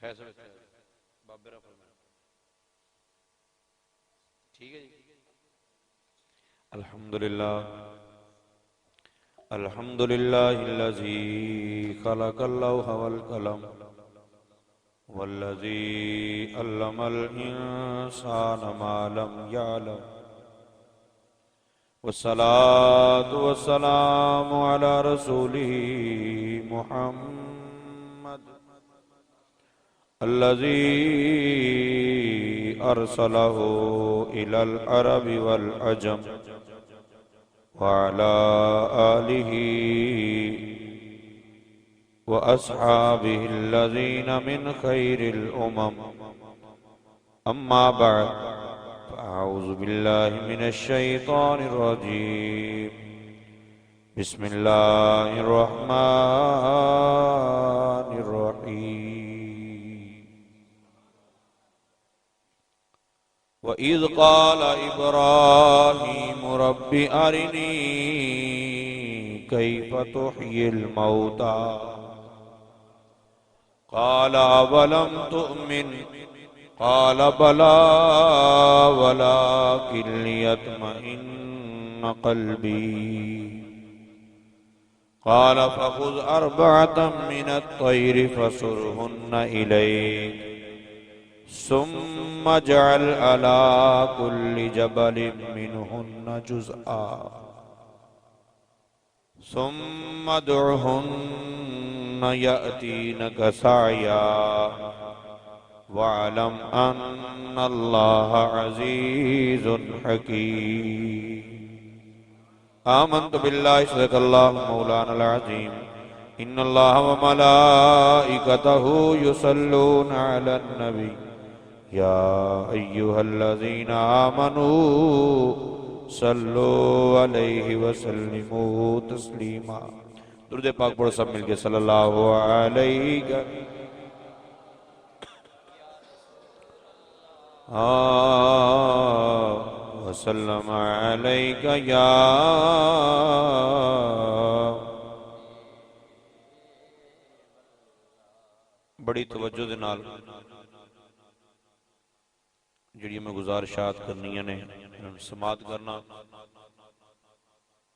बाबे ठीक है जी। अल्हम्दुलिल्लाह अल्हम्दुलिल्लाहिल्लज़ी खलक़ल लौह वल कलम वल्लज़ी अल्लमल इंसाना मा लम यअलम वस्सलातु वस्सलामु अला रसूलिही मुहम्मद अल्लज़ी अरसलहु इलल अरबि वल अजम वअला आलिही व अस्हाबिहिल्लज़ीना मिन खैरिल उमम अम्मा बअद फ़अऊज़ु बिल्लाहि मिनश शैतानिर रजीम बिस्मिल्लाहिर रहमानिर रहीम व इज़ क़ाल इब्राहीम रब्बि अरिनी कैफ़ तुह्यिल मौता क़ाल अवलम तुअमिन क़ाल बला वलाकिन लियत्मइन्न क़ल्बी क़ाल फ़ख़ुज़ अर्बअतम मिनत तैरि फ़सुरहुन्न इलैक सुम्मा जअल अला कुल्लि जबलिन मिनहुन्न जुज़आ सुम्मा दुअहुन्न यअतीनक सअया वअलम अन्नल्लाह अज़ीज़ुन हकीम आमन्तु बिल्लाहि सदक़ल्लाहु मौलानल अज़ीम इन्नल्लाह व मलाइकतहु युसल्लूना अलन नबी या अय्युहल्लज़ीना आमनू सल्लु अलैहि वसल्लिमू तस्लीमा। दुरूद पाक पढ़ो सब मिलके सल्लल्लाहु अलैहि वसल्लम अलैका या बड़ी तवज्जो दे नाल जिहड़ी मैं गुजारिशात करनियां ने समात करना।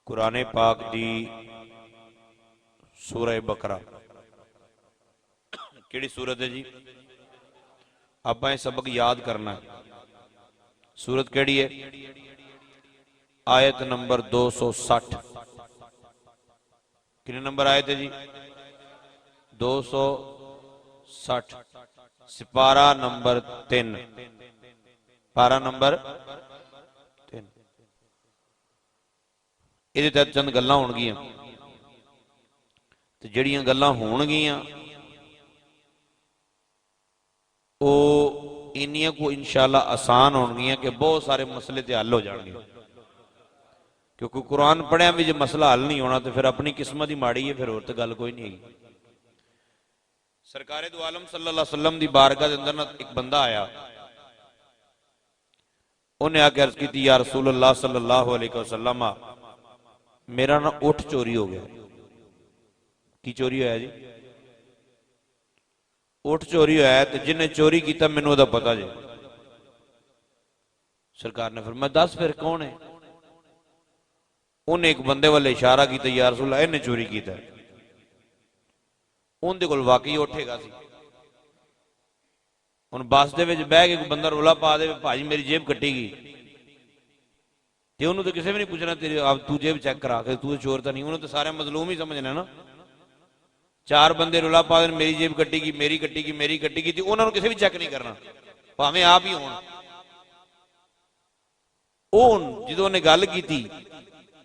कुरान पाक दी सूरह बकरा केड़ी सूरत है जी? आपां ये सबक याद करना है। सूरत केड़ी है? आयत नंबर 260। कितने नंबर आयत है जी? 260। सिपारा नंबर 3। पारा नंबर 3। इहदे तहत चंद गल्लां होणगियां ते जिहड़ियां गल्लां होणगियां वो इन्नियां को इंशाअल्लाह आसान होणगियां कि बहुत सारे मसले ते हल हो जाएंगे। क्योंकि कुरान पढ़िया भी जो मसला हल नहीं होना तो फिर अपनी किस्मत ही माड़ी है, फिर होर तो गल कोई नहीं है। सरकारे दो आलम सल्लल्लाहु अलैहि वसल्लम दी बारगाह दे अंदर ना एक बंदा आया, उन्हें आके अर्ज की या रसूल अल्लाह सल्लल्लाहु अलैहि वसल्लम मेरा ना ऊँट चोरी हो गया। की चोरी होया जी? ऊँट चोरी होया तो जिन्हें चोरी किया मैनू उहदा पता जे। सरकार ने फरमाया दस फिर कौन है? उन्हें एक बंदे वाले इशारा किया या रसूल अल्लाह इन्हें चोरी किया। उनके कोल वाकई ऊँट हैगा सी। हुण बस दे विच बह के बंदा रोला पा दे भाजी मेरी जेब कट्टी गई तो उन्होंने तो किसी भी नहीं पूछना तेरी आप तू जेब चेक करा के तू चोर तो नहीं, उन्होंने तो सारे मजलूम ही समझना ना। चार बंदे रोला पा देन मेरी जेब कट्टी गई मेरी कट्टी गई मेरी कट्टी गई, उन्होंने किसी भी चेक नहीं करना भावें आप ही होण। जो उन्हें गल की थी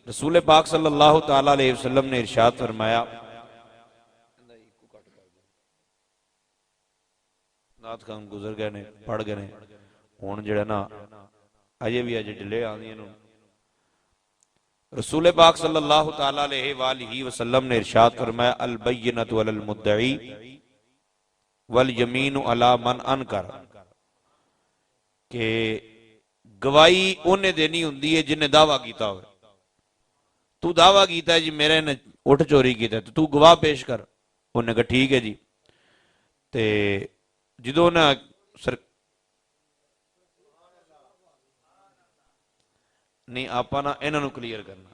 रसूल पाक सल्लल्लाहु तआला अलैहि वसल्लम ने इरशाद फरमाया, नाथ खान गुजर गए ने पढ़ गए ने हुण जिहड़ा ना अजे भी अजे ढिले आंदियां ने। रसूल पाक सल्लल्लाहु तआला अलैहि वसल्लम ने इरशाद फरमाया अल बय्यिनतु अलल मुद्दई वल यमीनु अला मन अनकर, के गवाही उन्हें देनी हुंदी है जिन्हें दावा किया हो। तू दावा किया है जी मेरे ने ऊँट चोरी किया तो तू गवाह पेश कर। उन्हें कहा ठीक है जी। ते ਜਦੋਂ ਨਾ नहीं ਆਪਾਂ ना इन्हों क्लीयर करना,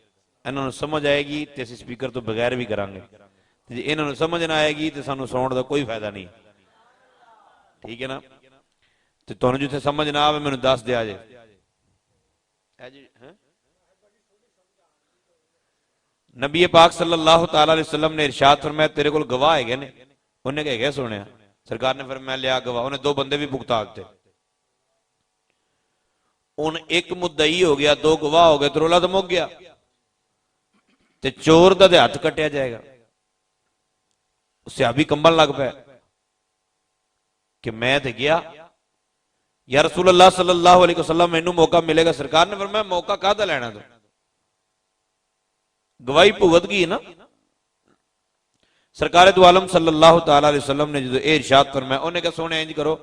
इन्हों समझ आएगी तो असं स्पीकर तो बगैर भी करांगे, जे इन्हों समझ ना आएगी तो सानू सुनाने का कोई फायदा नहीं। ठीक है ना, तो तुहानू जिथे समझ ना आवे मैनू दस दिया जे। नबी पाक सल्लल्लाहु तआला अलैहि वसल्लम ने इरशाद फरमाया तेरे कोल गवाह है ने, उन्हें कहा सुनिया, सरकार ने फरमाया लिया गवाह, उन्हें दो बंदे भी भुगता दिते। उन एक मुद्दई हो गया, दो गवाह हो गए, तो रौला तो मुक गया, ते चोर दा हथ कटिया जाएगा। सहाबी कंबन लग पाया कि मैं तो गया या रसूल अल्लाह सल्लल्लाहु अलैहि वसल्लम मैनू मौका मिलेगा। सरकार ने फरमाया मौका काहदा लेना, तो गवाही भुगत गई ना। सरकार दो आलम सल्लल्लाहु तआला अलैहि वसल्लम ने जो इरशाद फरमाया, उन्हें कहा सोने इंज करो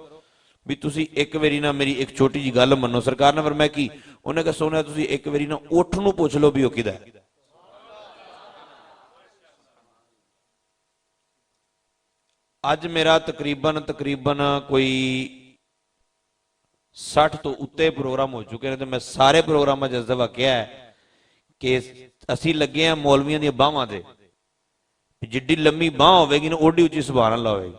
भी तुसी एक बारी ना मेरी एक छोटी जी गल मनो। सरकार ने फरमाया की, उन्हें कहा सोने तुसी एक बारी ना उठ नूं पुछ लो भी वो किदा है। अज मेरा तकरीबन कोई 60 तो उत्ते प्रोग्राम हो चुके हैं, तो मैं सारे प्रोग्राम जिस दफा कहा है कि असी लगे हैं मौलवियों दी बाहां ते, जिड्डी लम्मी बाह होगी ना ओडी उची सुभान अल्लाह होगी।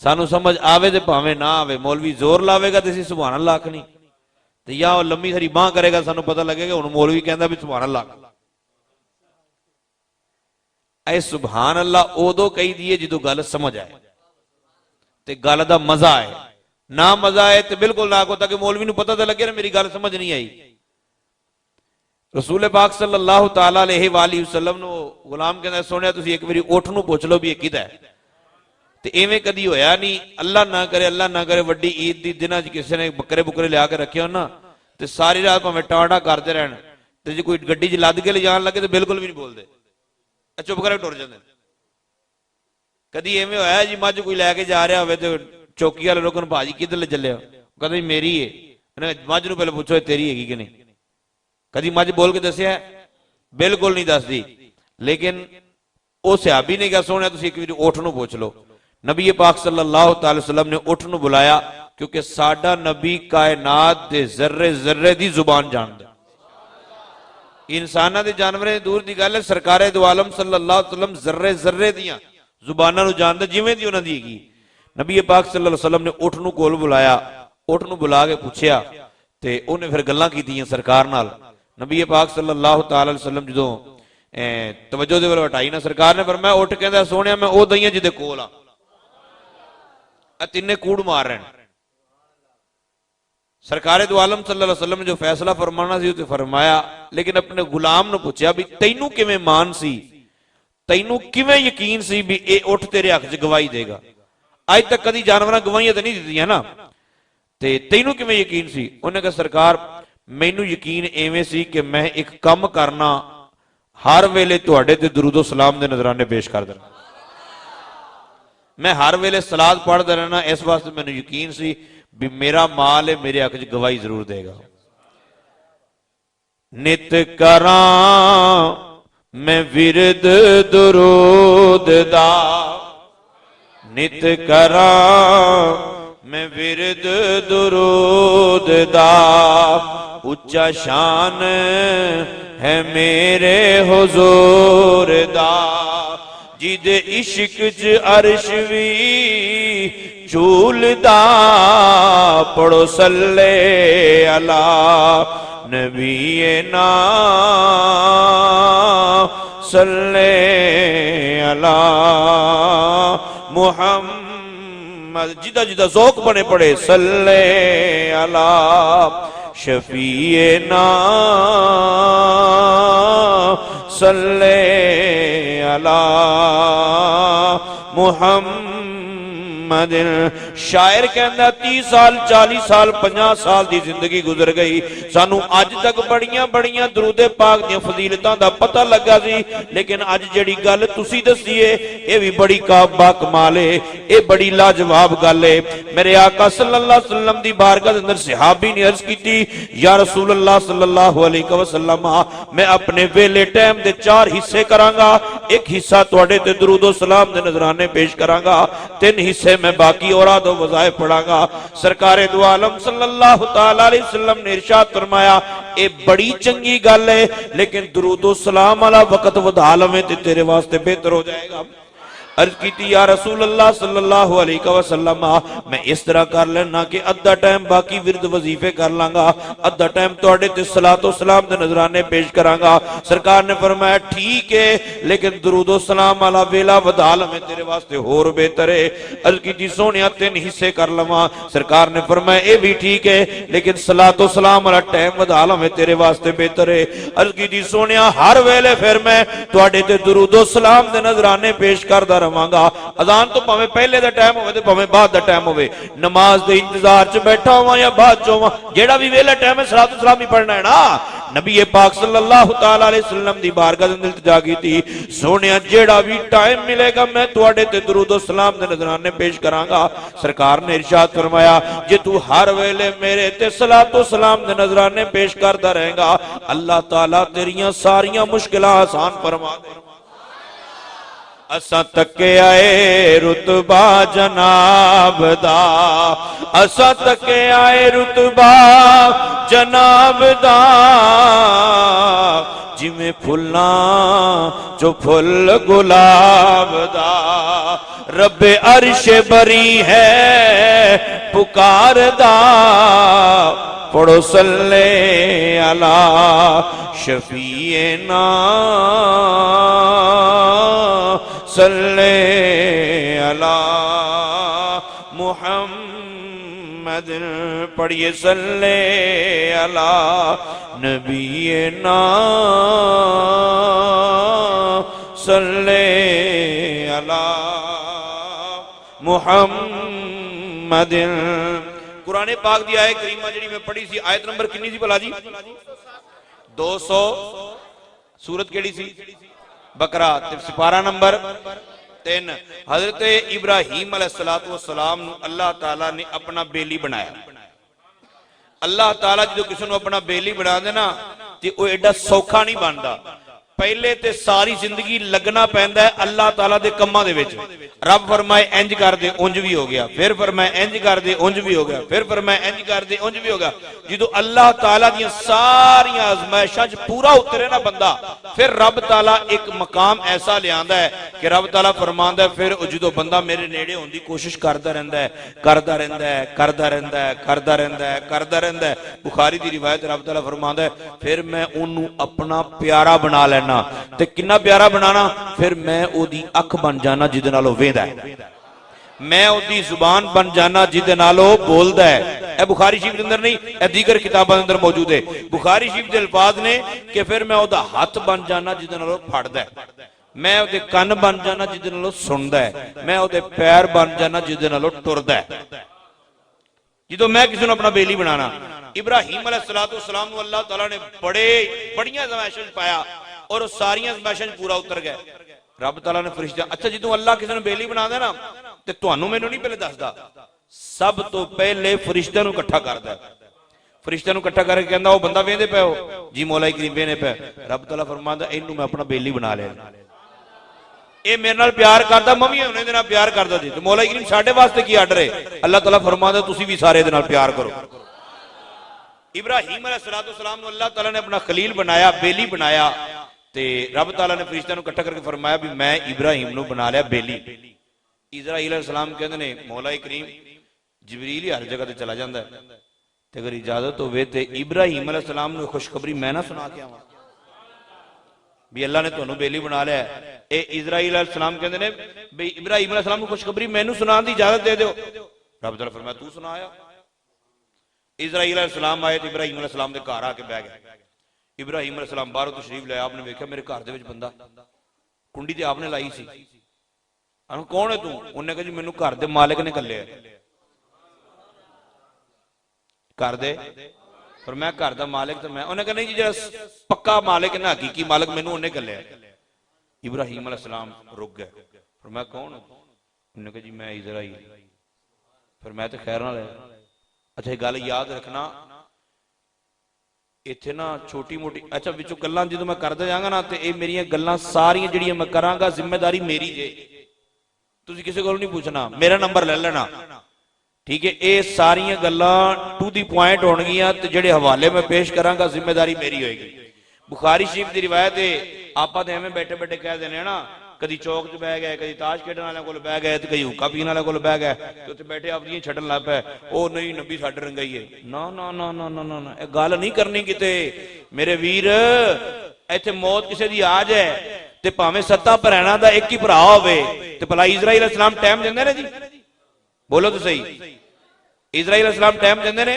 सानू समझ आवे तो भावे ना आवे, मौलवी जोर लावेगा तो असीं सुभान अल्लाह आखनी, तो या वो लम्मी सारी बाह करेगा सानू पता लगेगा हुण मौलवी कहंदा भी सुभान अल्लाह। ऐ सुभान अल्लाह उदों कही दी है जो गल समझ आए ते गल दा मजा आए, ना मजा आए तो बिल्कुल ना को, ताकि मौलवी नूं पता तो लगे ना मेरी गल समझ नहीं आई। रसूल पाक सल्लल्लाहु तआला अलैहि वसल्लम नूं गुलाम कहंदा सोनिया तुसीं एक बारी उठ नूं पुछ लो भी ये किदा है। ते इवें कदी होया नहीं, अल्लाह ना करे वड्डी ईद दी दिनां च किसी ने बकरे बुकरे लिया के रखे हो ना, ते सारी रात भावें टाड़ा करते रहन, ते जे कोई गड्डी च लद के ले जान लगे तो बिल्कुल भी नहीं बोलते, चुप करके टुर जाते। कदी इवें होया जी मझ कोई लैके जा रहा हो तो चौकी वाले लोगों भाजी किधर ले चले, कहते मेरी है, मझ नूं पहले पूछो तेरी हैगी कि नहीं। कदी मझ बोल के दसिया? बिल्कुल नहीं दसदी। लेकिन उस सहाबी ने क्या सोने तुसीं एक बारी उठ नूं पुछ लो। नबी पाक सल्लल्लाहु अलैहि वसल्लम ने उठ नूं बुलाया, क्योंकि साडा नबी कायनात दे जर्रे जर्रे दी जुबान जानदा। इंसानां दे जानवरें दूर दी गल है, सरकारे दो आलम सल्लल्लाहु अलैहि वसल्लम जर्रे जर्रे दियां जुबानां नूं जानदा जिवें दी उन्हां दी हैगी। नबी पाक सल्लल्लाहु अलैहि वसल्लम ने उठ नूं कोल बुलाया, उठ नूं बुला के पूछया ते उन्हें फिर गल्लां कीतियां सरकार नाल। नबी पाक सल्लल्लाहु तआला अलैहि वसल्लम जदों तवज्जो दे वल हटाई ना, सरकार ने फरमाया उठ, कहंदा सोहणिया मैं ओ दईयां जिहदे कोल आ तिन्ने कूड़ मार रहे हैं। सरकार दो आलम सल्लल्लाहु अलैहि वसल्लम ने जो फैसला फरमाना सी उसे फरमाया, लेकिन अपने गुलाम ने पूछा भी तैनू किवें मान सी, तैनू किवें यकीन सी भी ये उठ तेरे हक च गवाही देगा। अज तक कदी जानवर गवाहियां तो नहीं दित्तियां ना, ते तैनू किवें यकीन सी? उन्हें कहा सरकार मैनू यकीन इवें सी कि मैं एक काम करना हर वेले तुहाडे ते दुरूदो सलाम दे नजराने पेश कर देना, मैं हर वेले सलाद पढ़दा रहना, इस वास्ते मैनू यकीन सी भी मेरा माल है मेरे हक च गवाही जरूर देगा। नित करां मैं विरद दुरूद दा, नित करां मैं विरद दुरूद दा, उच्चा शान है मेरे हुजूर दा, जिदे इश्क च अर्श भी झूलदा, पढ़ो सल्ले अला नबीए ना सल्ले अला मुहम्मद, जिदा जिदा ज़ौक़ बने पड़े सल्ले अला शफीए ना सल्ले अला मुहम्मद। शायर कहता 30 साल 40 साल 50 साल की जिंदगी गुजर गई, सानू अज तक बड़ियां बड़ियां दरूदे पाक दी फजीलतां दा पता लगा सी, लेकिन अज जिहड़ी गल तुसी दसी है ये भी बड़ी बा कमाल है, ये बड़ी लाजवाब गल है। मेरे आका सल्लल्लाहु अलैहि वसल्लम दी बारगाह दे अंदर सहाबी ने अर्ज की, या रसूल अल्लाह सल्लल्लाहु अलैहि वसल्लम मैं अपने वेले टाइम दे 4 हिस्से करांगा, एक हिस्सा तुहाडे ते दुरूदो सलाम दे नजराने पेश करांगा, 3 हिस्से मैं बाकी औराद व वज़ाइफ पढ़ांगा। सरकारे दो आलम सल्लल्लाहु तआला अलैहि वसल्लम ने इरशाद फरमाया, ये बड़ी चंगी गल है, लेकिन दुरूदो सलाम वाला वक्त वधा लवें ते तेरे वास्ते बेहतर हो जाएगा। अर्ज की या रसूल अल्लाह सल्लल्लाहु अलैहि वसल्लम, मैं इस तरह कर लेना कि अद्धा टाइम बाकी विरद वजीफे कर लांगा, अद्धा टाइम तुहाडे ते सलातो सलाम दे नजराने पेश करांगा। सरकार ने फरमाया ठीक है, लेकिन दुरूदो सलाम वाला वेला वधा लवें तेरे वास्ते होर बेहतर है। अर्ज की सोनिया 3 हिस्से कर लवां। सरकार ने फरमाया ये भी ठीक है, लेकिन सलातो सलाम वाला टाइम वधा लवें तेरे वास्ते बेहतर है। अर्ज की सोनिया हर वेले फिर मैं तुहाडे ते दुरूदो सलाम दे नजराने पेश करदा रवांगा। अजान तो भावें पहले दा टाइम होवे ते भावें बाद दा टाइम होवे, नमाज दे इंतजार च बैठा होवां या बाद च होवां, जेड़ा भी वेला टाइम है सलातो सलाम ही पढ़ना है ना। नबी पाक सल्लल्लाहु तआला अलैहि वसल्लम दी बारगाह दे इल्तिजा की थी, सोनिया जेड़ा भी टाइम मिलेगा मैं तुहाडे ते दुरूद व सलाम दे नजराने पेश करांगा। सरकार ने इरशाद फरमाया, जे तू हर वेले मेरे ते सलातो सलाम दे नजराने पेश करदा रहेगा, अल्लाह ताला तेरियां सारियां मुश्किलां आसान फरमा दे। असा तके आए रुतबा जनाब दा, असा तके आए रुतबा जनाब दा, जिमें फुल्ला जो फुल गुलाब दा, रब्बे अर्श बरी है पुकार दा, पढ़ो सल्ले अला शफीए ना सल्ले अला मुहम्मद, पढ़िए सल्ले अला नबीए ना सल्ले अला मुहम्मद। कुरान पाक दी आयत करीमा जी मैं पढ़ी सी, आयत नंबर कितनी सी भला जी? 200। सूरत केड़ी सी? बकरा। सिपारा नंबर 3। हजरत इब्राहीम अलैहिस्सलाम अल्लाह ताला ने अपना बेली बनाया। अल्लाह ताला जो किसी को अपना बेली बना देना तो वह एडा सौखा नहीं बनता। पहले ते सारी जिंदगी लगना पैंदा है अल्लाह ताला दे कम्मां दे विच। रब फरमाए इंज कर दे उंज भी हो गया, फिर फरमाए इंज कर दे उंज भी हो गया, फिर फरमाए इंज कर दे उंज भी हो गया। जो अल्लाह ताला दी सारियां आजमाइशां च पूरा उतरे ना बंदा, फिर रब ताला एक मकाम ऐसा लियांदा है कि रब ताला फरमांदा है, फिर जो बंदा मेरे नेड़े होने की कोशिश करता रहता है, करता रहता है, करता रहता है, करता रहता है, करता रहता है। बुखारी की रिवायत रब ताला फरमांदा है, फिर मैं उन्होंने अपना प्यारा बना लेना। ते किन्ना प्यारा बनाना? फिर मैं ओदी अख बन जाना जिदे नाल वेंदा है, मैं ओदी जुबान बन जाना जिदे नाल बोलदा है। ए बुखारी शरीफ के अंदर नहीं, ए दीगर किताबां अंदर मौजूद है। बुखारी शरीफ के अल्फाज ने कि फिर मैं ओदा हाथ बन जाना जिदे नाल फड़दा है, मैं ओदे कन बन जाना जिदे नाल सुनदा है, मैं ओदे पैर बन जाना जिदे नाल टुरदा है। जो मैं किसी ने अपना बेली बनाना। इब्राहीम अलैहिस्सलाम को अल्लाह ताला ने बड़ियां आज़माइशां पाया और सारियां आज़माइशां पूरा उतर गए। रब ताला ने फरिश्ते, अच्छा जो अल्लाह किसी ने बेली बना देना ते तुहानू मैनू नहीं पहले दसदा, सब तो पहले फरिश्तियां नू इकट्ठा करदा है। फरिश्तियां नू इकट्ठा करके कहंदा ओ बंदा वेंदे पे हो जी, मौला करीम वेंदे पे। रब ताला फरमांदा इनू मैं अपना बेली बना लिया, ये मेरे नाल प्यार करदा, मैं भी उन्हें दे नाल प्यार करदा जी। तो मौला करीम साडे वास्ते की आर्डर है? अल्लाह ताला फरमांदा तुसी भी सारे दे नाल प्यार करो। इब्राहीम अलैहिस्सलाम को अल्लाह ताला ने अपना खलील बनाया, बेली बनाया। ते रब ताला ने फरिश्तियां इकट्ठा करके फरमाया भी मैं इब्राहीम नू बना लिया बेली। इजराइल अलैहिस्सलाम कहते ने मौला करीम जिबरील ही हर जगह ते चला जाता है, ते अगर इजाजत होवे ते इब्राहीम अलैहिस्सलाम नू खुशखबरी मैं ना सुना के आवां भी अल्लाह ने तुहानू बेली बना लिया। ए इजराइल अलैहिस्सलाम कहते ने भी इब्राहीम अलैहिस्सलाम को खुशखबरी मैनू सुनाने की इजाजत दे दो। रब ताला फरमाया तू सुनाया। इजराइल अलैहिस्सलाम आए तो इब्राहीम अलैहिस्सलाम के घर आके बह गए। इब्राहीम अलैहिस्सलाम बाहरों तशरीफ लाया, आपने देखा मेरे घर दे बंदा, कुंडी ते आपने लाई सी। कौन है तू? उन्हें कहा जी मैनू घर दे मालिक ने घल्लिया। घर दे पर मैं घर दा मालिक तो मैं, उन्हें कहा नहीं जी जो पक्का मालिक ना हकीकी मालिक मैनू उन्हें घल्लिया। इब्राहीम अलैहिस्सलाम रुक गए। फिर मैं कौन? उन्हें कहा जी मैं इजराइल। फिर मैं तो खैर ना लिया। अच्छा एक गल याद रखना, इत्थे ना छोटी मोटी अच्छा विचों गल्लां जो मैं करदा जांगा ना तो ये मेरियां गल्लां सारियां जिहड़ियां मैं करांगा जिम्मेदारी मेरी जे, तुसीं किसी कोलों नहीं पूछना, मेरा नंबर ले लेना, ठीक है। ये सारियां गल्लां टू दी पॉइंट होणगियां ते जिहड़े हवाले मैं पेश करांगा जिम्मेदारी मेरी होएगी। बुखारी शरीफ की रिवायत है, आपां ते एवें बैठे बैठे कह देने ना, कदी चौक च बह गए, कदी ताश खेडण वालियां कोल बह गए, कई हुक्का पीण वालियां कोल बह गए, ते उत्थे बैठे आपदियां छड्डण लग पए, ओ नहीं नबी साडे रंगाई है। ना ना ना ना ना ना, ये गल नहीं करनी किते मेरे वीर। इत्थे मौत किसी दी आ जाए ते भावें 7 भरैणां दा एक ही भरा होवे ते भला इजराइल अलैहिस्सलाम टाइम दिंदे ने जी? बोलो तो सही, इजराइल अलैहिस्सलाम टाइम दिंदे ने?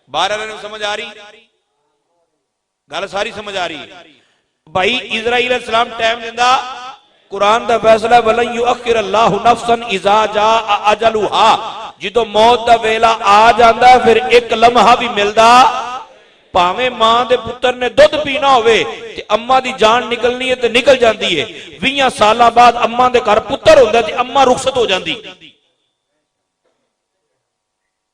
बाहर वाले नूं समझ आ रही गल? सारी समझ आ रही भाई? इजराइल अलैहिस्सलाम टाइम दिंदा, कुरान दा फैसला वलन युअखिर अल्लाहु नफ्सन इज़ा जाअ अजलुहा, जिदों मौत दा वेला आ जांदा फिर एक लम्हा भी मिलदा, भावें मां दे पुत्र ने दुध पीना होवे ते अम्मा दी जान निकलनी है ते निकल जाती है। 20 साल बाद अम्मा दे घर पुत्र हुंदा ते अम्मा रुखसत हो जाती।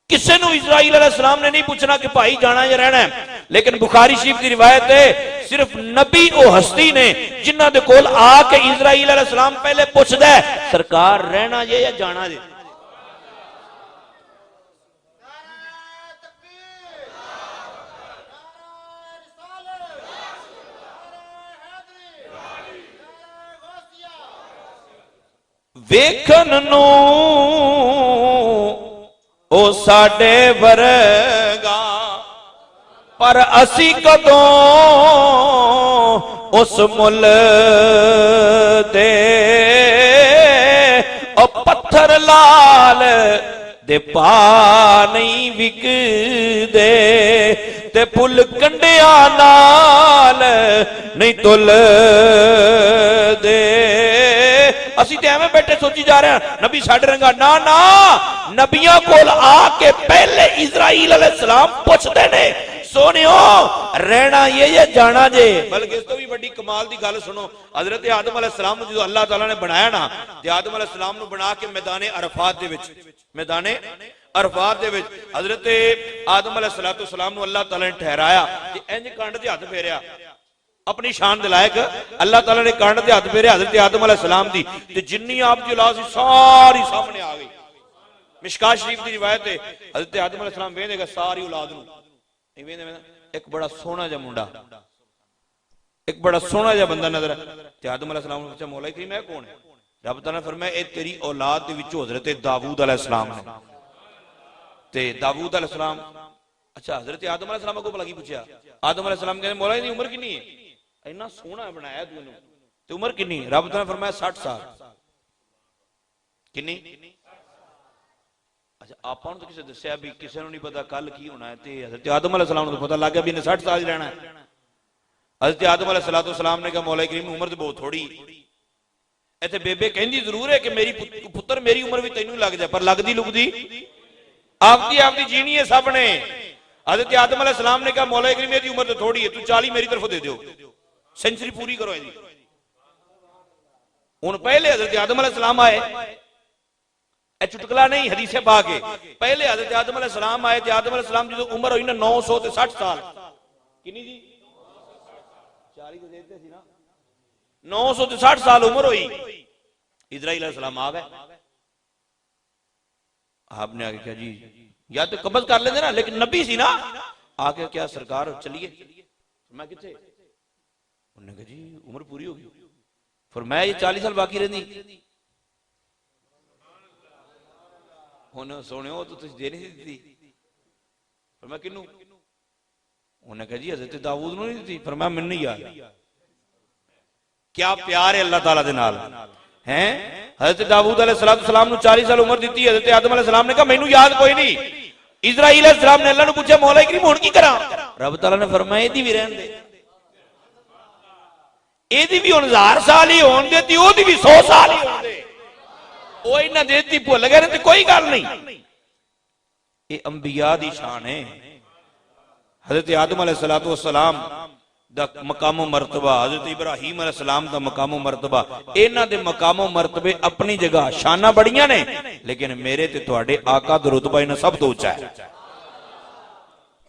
किसी नूं इजराइल अलैहिस्सलाम ने नहीं पूछना कि भाई जाना या रहना है। लेकिन बुखारी शरीफ की रिवायत है, सिर्फ नबी ओ हस्ती ने जिन्हां दे कोल आके इजराइल अलैहिस्सलाम पहले पूछदा है सरकार रहना जे या जाना जे। वेखन नूं ओ साडे वर्गा पर असी कदों उस मुल दे ओ पत्थर लाल दे पा नहीं विकदे ते फुल कंडिया नाल नहीं तुल दे। असी ते एवें बैठे सोची जा रहे हैं नबी साडे रंगा, ना ना, नबियां कोल आके पहले इजराइल अलैहिस्सलाम पूछते ने सोनियो रहना ये या जाना जे। बल्कि इस तो भी बड़ी कमाल की गल सुनो, हजरत आदम अलैहिस्सलाम नूं जो अल्लाह ताला ने बनाया ना, ते आदम अलैहिस्सलाम नूं बना के मैदाने अरफात दे विच, मैदाने अरफात दे विच हजरत आदम अलैहिस्सलाम नूं अल्लाह ताला ने ठहराया कि इंज कंड ते हथ फेरिया, अपनी शान दे लायक अल्लाह ताला ने कंड ते हथ फेरे हजरत आदम अलैहिस्सलाम दी, ते जिन्नी आप दी औलाद सी सारी सामने आ गई। मिशकात शरीफ की रिवायत है, हजरत आदम अलैहिस्सलाम वेंदेगा सारी औलाद नूं, एक बड़ा सोहना जा मुंडा, एक बड़ा सोहना जा बंदा नजर ते आदम अलैहिस्सलाम ने पूछा मौला करीम है कौन है? रब ताला ने फरमाया ए तेरी औलाद दे विचों हजरत दाऊद अलैहिस्सलाम है। ते दाऊद अलैहिस्सलाम, अच्छा हजरत आदम अलैहिस्सलाम को भला की पूछा? आदम अलैहिस्सलाम कहते मौला दी उम्र कितनी है? इन्ना सोहना बनाया तू इन्हू, ते उम्र कितनी? रब ताला ने फरमाया 60 साल। कितनी? अच्छा आपां तो किसी दस्या भी किसी को नहीं पता कल की होना है, ते हजरत आदम अलैहिस्सलाम को पता लग गया भी इन्हें 60 साल ही रहना है। हजरत आदम अलैहिस्सलाम ने कहा मौला करीम उम्र तो बहुत थोड़ी, इत्थे बेबे कहंदी जरूर है कि मेरी पुत्र मेरी उम्र भी तैनू लग जाए, पर लगदी लुगदी आपकी आपकी जीनी है सब ने। हजरत आदम अलैहिस्सलाम ने कहा मौला करीम मेरी उम्र तो थोड़ी है, तू 40 मेरी तरफ दे दो, सेंचुरी पूरी करो इसकी। हुण पहले हजरत आदम अलैहिस्सलाम आए, चुटकला नहीं हदीसे पाक है, पहले हजरत आदम अलैहिस्सलाम आए, आदम अलैहिस्सलाम जो उम्र हुई ना 960 साल, कितनी जी? 40 तो देते सी ना, 960 साल उम्र हुई। इजराइल अलैहिस्सलाम आ गए, आपने आगे क्या जी या तो कब्ज कर लेते ना, लेकिन नबी सी ना, आके क्या सरकार चलिए, मैं किथे? उन्होंने कहा जी उम्र पूरी होगी, फिर मैं ये 40 साल बाकी रहनी। सोने तो तुझे दे नहीं दी, फिर मैं किनू? उन्हें कहा जी हजरत दाऊद नूं नहीं दी, फिर मैं मैनूं नहीं याद। क्या प्यार है अल्लाह ताला दे नाल हैं। हजरत दाऊद अलैहिस्सलाम नूं 40 साल उम्र दी, हजरत आदम अलैहिस्सलाम ने कहा मैनूं याद कोई नहीं। इजराइल अलैहिस्सलाम ने अल्लाह नूं पूछा मौला करीम हुण की करां? रब ताला ने फरमाया इहदी भी रहन दे, इहदी भी हुण 1000 साल ही होण दे ते ओहदी भी 100 साल ही होण दे, ਉਹ ਇਹਨਾਂ ਦੇ ਦਿੱਤੀ ਭੁੱਲ ਗਏ ਨੇ ਤੇ ਕੋਈ ਗੱਲ ਨਹੀਂ। ਇਹ ਅੰਬਿया ਦੀ शान है। हजरत आदम अलैहिस्सलातु वस्सलाम दा मकामो मरतबा, हजरत इब्राहीम अलैहिस्सलाम दा मकामो मरतबा, इन्हां दे मकामो मरतबे अपनी जगह शाना बड़ियां ने, लेकिन मेरे ते तुहाडे आका दा रुतबा इन्हां सब तो उच्चा है।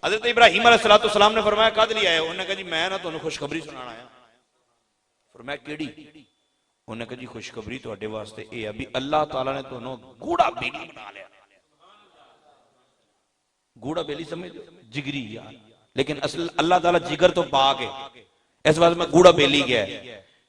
हजरत इब्राहिम अलैहिस्सलाम ने फरमाया कद लिए आए? उन्होंने कहा जी मैं ना तुहानू खुशखबरी सुनाना आया। फरमाया केड़ी? उन्होंने कहा जी खुशखबरी तुहाडे वास्ते यह है भी अल्लाह ताला ने तुहानू गूढ़ा बेली बना लिया। गूढ़ा बेली समझ जिगरी यार, लेकिन असल अल्लाह ताला जिगर तो पाक है, इस वास्ते मैं गूढ़ा बेली गया,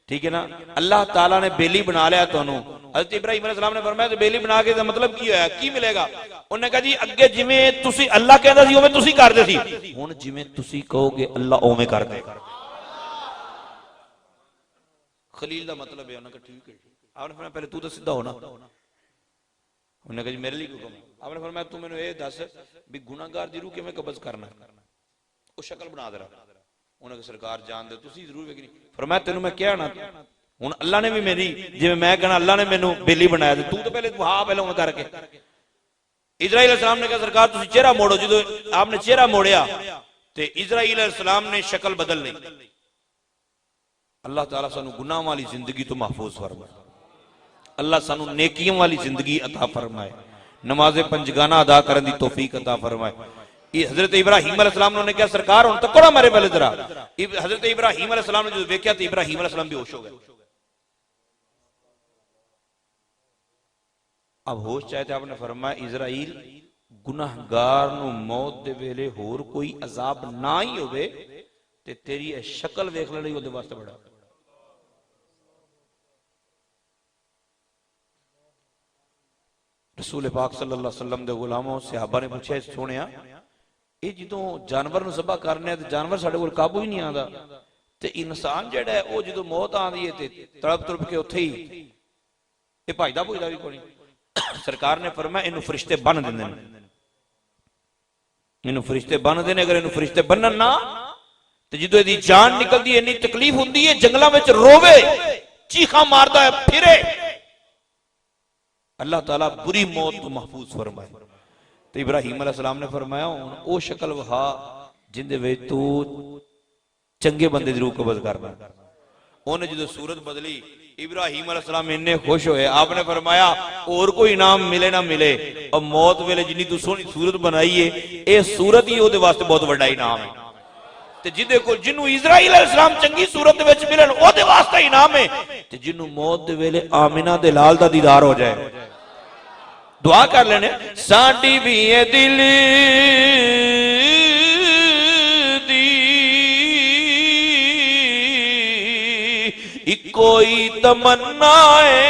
ठीक है ना। अल्लाह ताला ने बेली बना लिया तुहानू। हज़रत इब्राहिम अलैहिस्सलाम ने फरमाया तो बेली बना के दा मतलब की होया, की मिलेगा? उन्होंने कहा जी अगे जिवें तुसी अल्लाह कहंदा सी उवें तुसी करदे सी, हुण जिवें तुसी कहोगे अल्लाह उवें कर दे। खलील दा मतलब है। उन्होंने कहा ठीक है। आपने फरमाया पहले तू तो सीधा हो ना। उन्होंने कहा जी मेरे लिए हुक्म। आपने फरमाया तू मैनू ये दस भी गुनाहगार दी रूह किवें कब्ज करना, वो शक्ल बना दे रहा। उन्होंने कहा सरकार जान दे तुसी जरूर वेखनी। फरमाया तेनू मैं क्या ना हुण अल्लाह ने भी मेरी जिवें मैं कहना अल्लाह ने मैनू बेली बनाया, तू तो पहले पहले उवें करके। इजराइल अलैहिस्सलाम ने कहा सरकार तुसी चेहरा मोड़ो। जो आपने चेहरा मोड़िया तो इजराइल अलैहिस्सलाम ने शक्ल बदल ली। अल्लाह ताला सानू गुनाह वाली जिंदगी तो महफूज फरमाए, अल्लाह सानू नेकियों वाली जिंदगी अता फरमाए, नमाज़े पंजगाना अदा करने की तौफीक अता फरमाए। हजरत इब्राहिम अलैहिस्सलाम ने क्या सरकार हुण तको ना मारे पहले जरा। हजरत इब्राहिम अलैहिस्सलाम ने जो देखा तो इब्राहिम अलैहिस्सलाम बेहोश हो गए। अब होश चाहे आपने फरमाया इजराइल गुनाहगार नू मौत दे वेले होर कोई अजाब ना ही होवे ते तेरी शक्ल वेख लेनी उहदे वास्ते बड़ा। रसूल पाक सल्लल्लाहु अलैहि वसल्लम दे गुलामों सहाबा ने पूछा सुनिया ये जो जानवर नूं ज़बह करने ते जानवर साडे कोल काबू ही नहीं आंदा ते इंसान जिहड़ा है वो जो मौत आंदी है ते तड़प तड़प के उत्थे ही ये भजदा भुजदा भी कोई। सरकार ने फरमाया इनू फरिश्ते बन देंदे ने, इनू फरिश्ते बन देने। अगर इनू फरिश्ते बनन ना ते जदों इहदी जान निकलदी है इन्नी तकलीफ हुंदी है, जंगलां विच रोवे चीखा मारदा है फिरे, अल्लाह ताला बुरी मौत तो महफूज फरमाए। तो इब्राहिम अलैहिस्सलाम ने फरमाया हुण ओ शक्ल वहा जिंदे विच तू चंगे बंदे दी रूह कब्ज करना। उन्हें जो सूरत बदली इब्राहिम अलैहिस्सलाम इन्ने खुश होए। आपने फरमाया और कोई इनाम मिले ना मिले और मौत वेले जिन्नी तू सोहनी सूरत बनाई है ये सूरत ही ओदे वास्ते बहुत बड़ा इनाम है। ते जिदे कोल जिन्नू इजराइल अलैहिस्सलाम चंगी सूरत विच मिलन ओदे वास्ते इनाम है, ते जिन्नू मौत दे वेले आमिना दे लाल दा दीदार हो जाए। दुआ कर लेने साडी भी ए दिल दी कोई तमन्ना है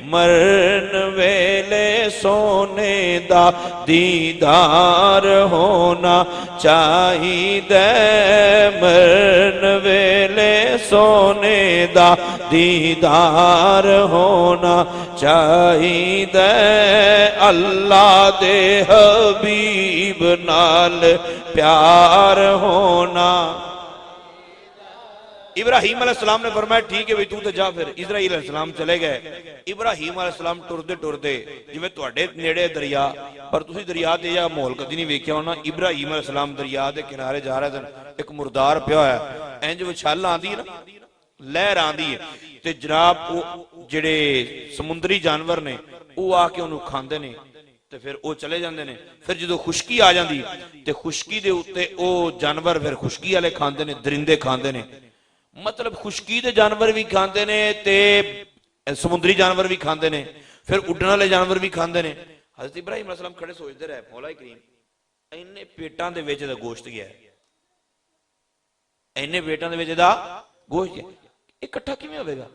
मरन वेले सोने दा दीदार होना चाहिए, मरन वेले सोने दा दीदार होना चाहिए, अल्लाह दे हबीब नाल प्यार होना। इब्राहिम अलैहिस्सलाम ने फरमाया ठीक है भाई तू तो जा। फिर इजराइल अलैहिस्सलाम चले गए। इब्राहिम अलैहिस्सलाम टुरदे टुरदे जिवें तुहाडे नेड़े दरिया पर तुसीं दरिया ते या माहौल कदी नहीं वेखिया होना। इब्राहिम अलैहिस्सलाम दरिया के किनारे जा रहे थे, एक मुर्दार पिया होया इंज विछल आंदी है ना, लहर आंदी है ते जनाब वो जिहड़े समुंदरी जानवर ने वो आके उन्होंने खांदे ने ते फिर वो चले जाते हैं। फिर जो खुशकी आ जाती ते खुशकी दे उत्ते वो जानवर फिर खुशकी वाले खांदे ने, दरिंदे खांदे ने। मतलब खुशकी दे जानवर भी खांदे ने ते समुद्री जानवर भी खांदे ने, फिर उड़न वाले जानवर भी खांदे ने। हज़रत इब्राहिम अलैहिस्सलाम खड़े सोचते रहे मौला करीम इन्ने पेटां दे विच दा गोश्त गया, इन्ने पेटां दे विच दा गोश्त गया, इकट्ठा किवें होवेगा?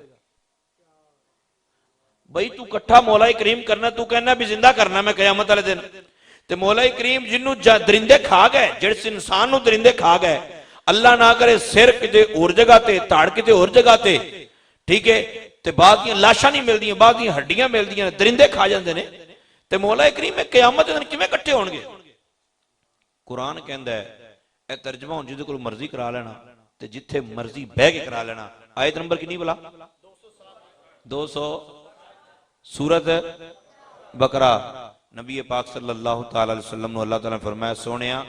भाई तू इकट्ठा मौला करीम करना, तू कहना भी जिंदा करना मैं कयामत वाले दिन। ते मौला करीम जिन्नू दरिंदे खा गए, जिस इंसान नू दरिंदे खा गए, अल्लाह ना करे सिर किते होर जगह ते धड़ किते होर जगह ते, ठीक है, ते बाद दी लाशां नहीं मिलदियां, बाद दी हड्डियां मिलदियां, दरिंदे खा जांदे ने। ते मौला करीम में कयामत दे दिन किवें इकट्ठे होणगे? कुरान कहंदा है ए तर्जमा हुण जिहदे कोल मर्जी करा लेना ते जिथे मर्जी बह के करा लेना। आयत नंबर कितनी भला? 200 सूरत बकरा। नबी पाक सल्लल्लाहु तआला अलैहि वसल्लम ने अल्लाह ताला ने फरमाया सोनिया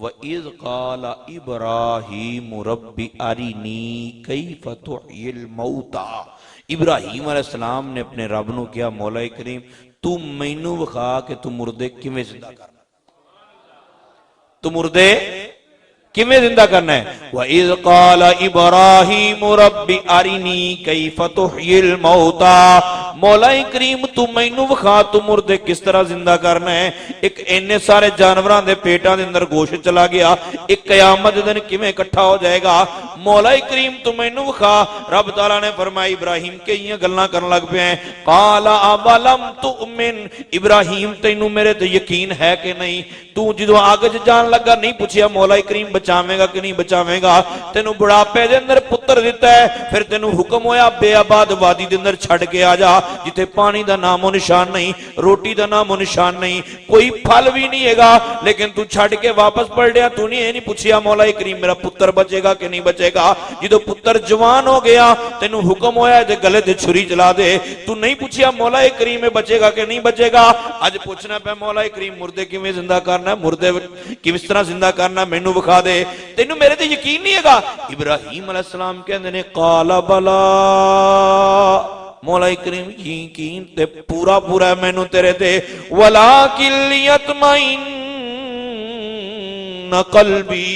व इज़ क़ाला इब्राहीम रब्बी अरिनी कैफ़ तुह्यिल मौता। इब्राहीम अलैहिस्सलाम ने अपने रब नूं कहा मौला करीम तू मैनू विखा के तू मुर्दे किवें जिंदा करना। तू मुर्दे किवें जिंदा करना है। व इज़ क़ाल इब्राहीम रब्बी अरिनी कैफ़ तुह्यिल मौता, मौला करीम तू मैनू विखा तू मुर्दे किस तरह जिंदा करना है। एक इन्ने सारे जानवरों के पेटां दे अंदर गोश्त चला गया, एक कयामत दिन किवें इकट्ठा हो जाएगा। मौला करीम तू मैनू विखा। रब तआला ने फरमाया इब्राहिम कई गल्लां करन लग पे हैं। क़ाला अवलम तुमिन, इब्राहिम तैनू मेरे ते यकीन है कि नहीं। तू जो आग च जान लगा नहीं पूछया मौला करीम बचावेगा कि नहीं बचावेगा। तेनू बुढ़ापे दे अंदर पुत्र दिता है, फिर तेनू हुक्म होया बेआबाद वादी दे अंदर छड़ के आ जा, जिथे पानी का नामो निशान नहीं, रोटी का नामो निशान नहीं, कोई फल भी नहीं हैगा, लेकिन तू छड़ के वापस पलटिया। तू नहीं पूछया मौला करीम मेरा पुत्र बचेगा कि नहीं बचेगा। जो पुत्र जवान हो गया तेनू हुक्म होया ते गले ते छुरी चला दे। तू नहीं पूछया मौला करीम बचेगा कि नहीं बचेगा। अज पूछना पे मौला करीम मुर्दे किवें जिंदा करना, मुर्दे किस तरह जिंदा करना मैनू विखा दे। तेनू मेरे ते यकीन नहीं हैगा। इब्राहीम अलैहिस्सलाम कहंदे ने काला बला, मौला करीम यकीन ते पूरा पूरा मैनू तेरे ते। वलाकिन लियतमइन्न कल्बी,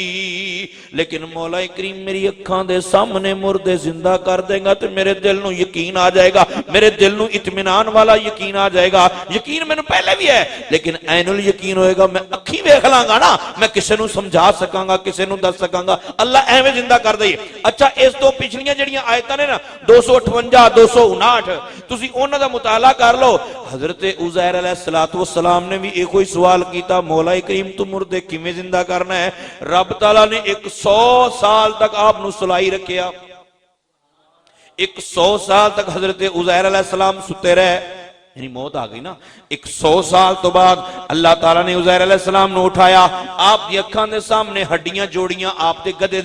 लेकिन मौला करीम मेरी अखां दे सामने मुर्दे जिंदा कर देगा तो मेरे दिल नू यकीन आ जाएगा, मेरे दिल नू इत्मीनान वाला यकीन आ जाएगा। यकीन मैनू पहले भी है, लेकिन ऐनुल यकीन होएगा, मैं अखी वेख लांगा ना, मैं किसी नू समझा सकांगा, किसी नू दस सकांगा अल्लाह एवें जिंदा कर दे। अच्छा इस तो पिछलियां जड़ियां आयतां ने ना 258 259 तुसी उन्हां दा मुताला कर लो। हजरत उज़ैर अलैहिस्सलातु वस्सलाम ने भी एक ही सवाल किया, मौला करीम तू मुर्दे किवें जिंदा करना है। रब तआला ने 100 साल तक आपनू सुलाई रखिया। 100 साल तक हजरत उज़ैर अलैहिस्सलाम सुते रहे, यानी मौत आ गई ना। 100 साल तो बाद अल्लाह ताला ने उज़ैर अलैहिस्सलाम ने उठाया, आप दी अखां दे सामने हड्डियां जोड़ियां, आप दे गधे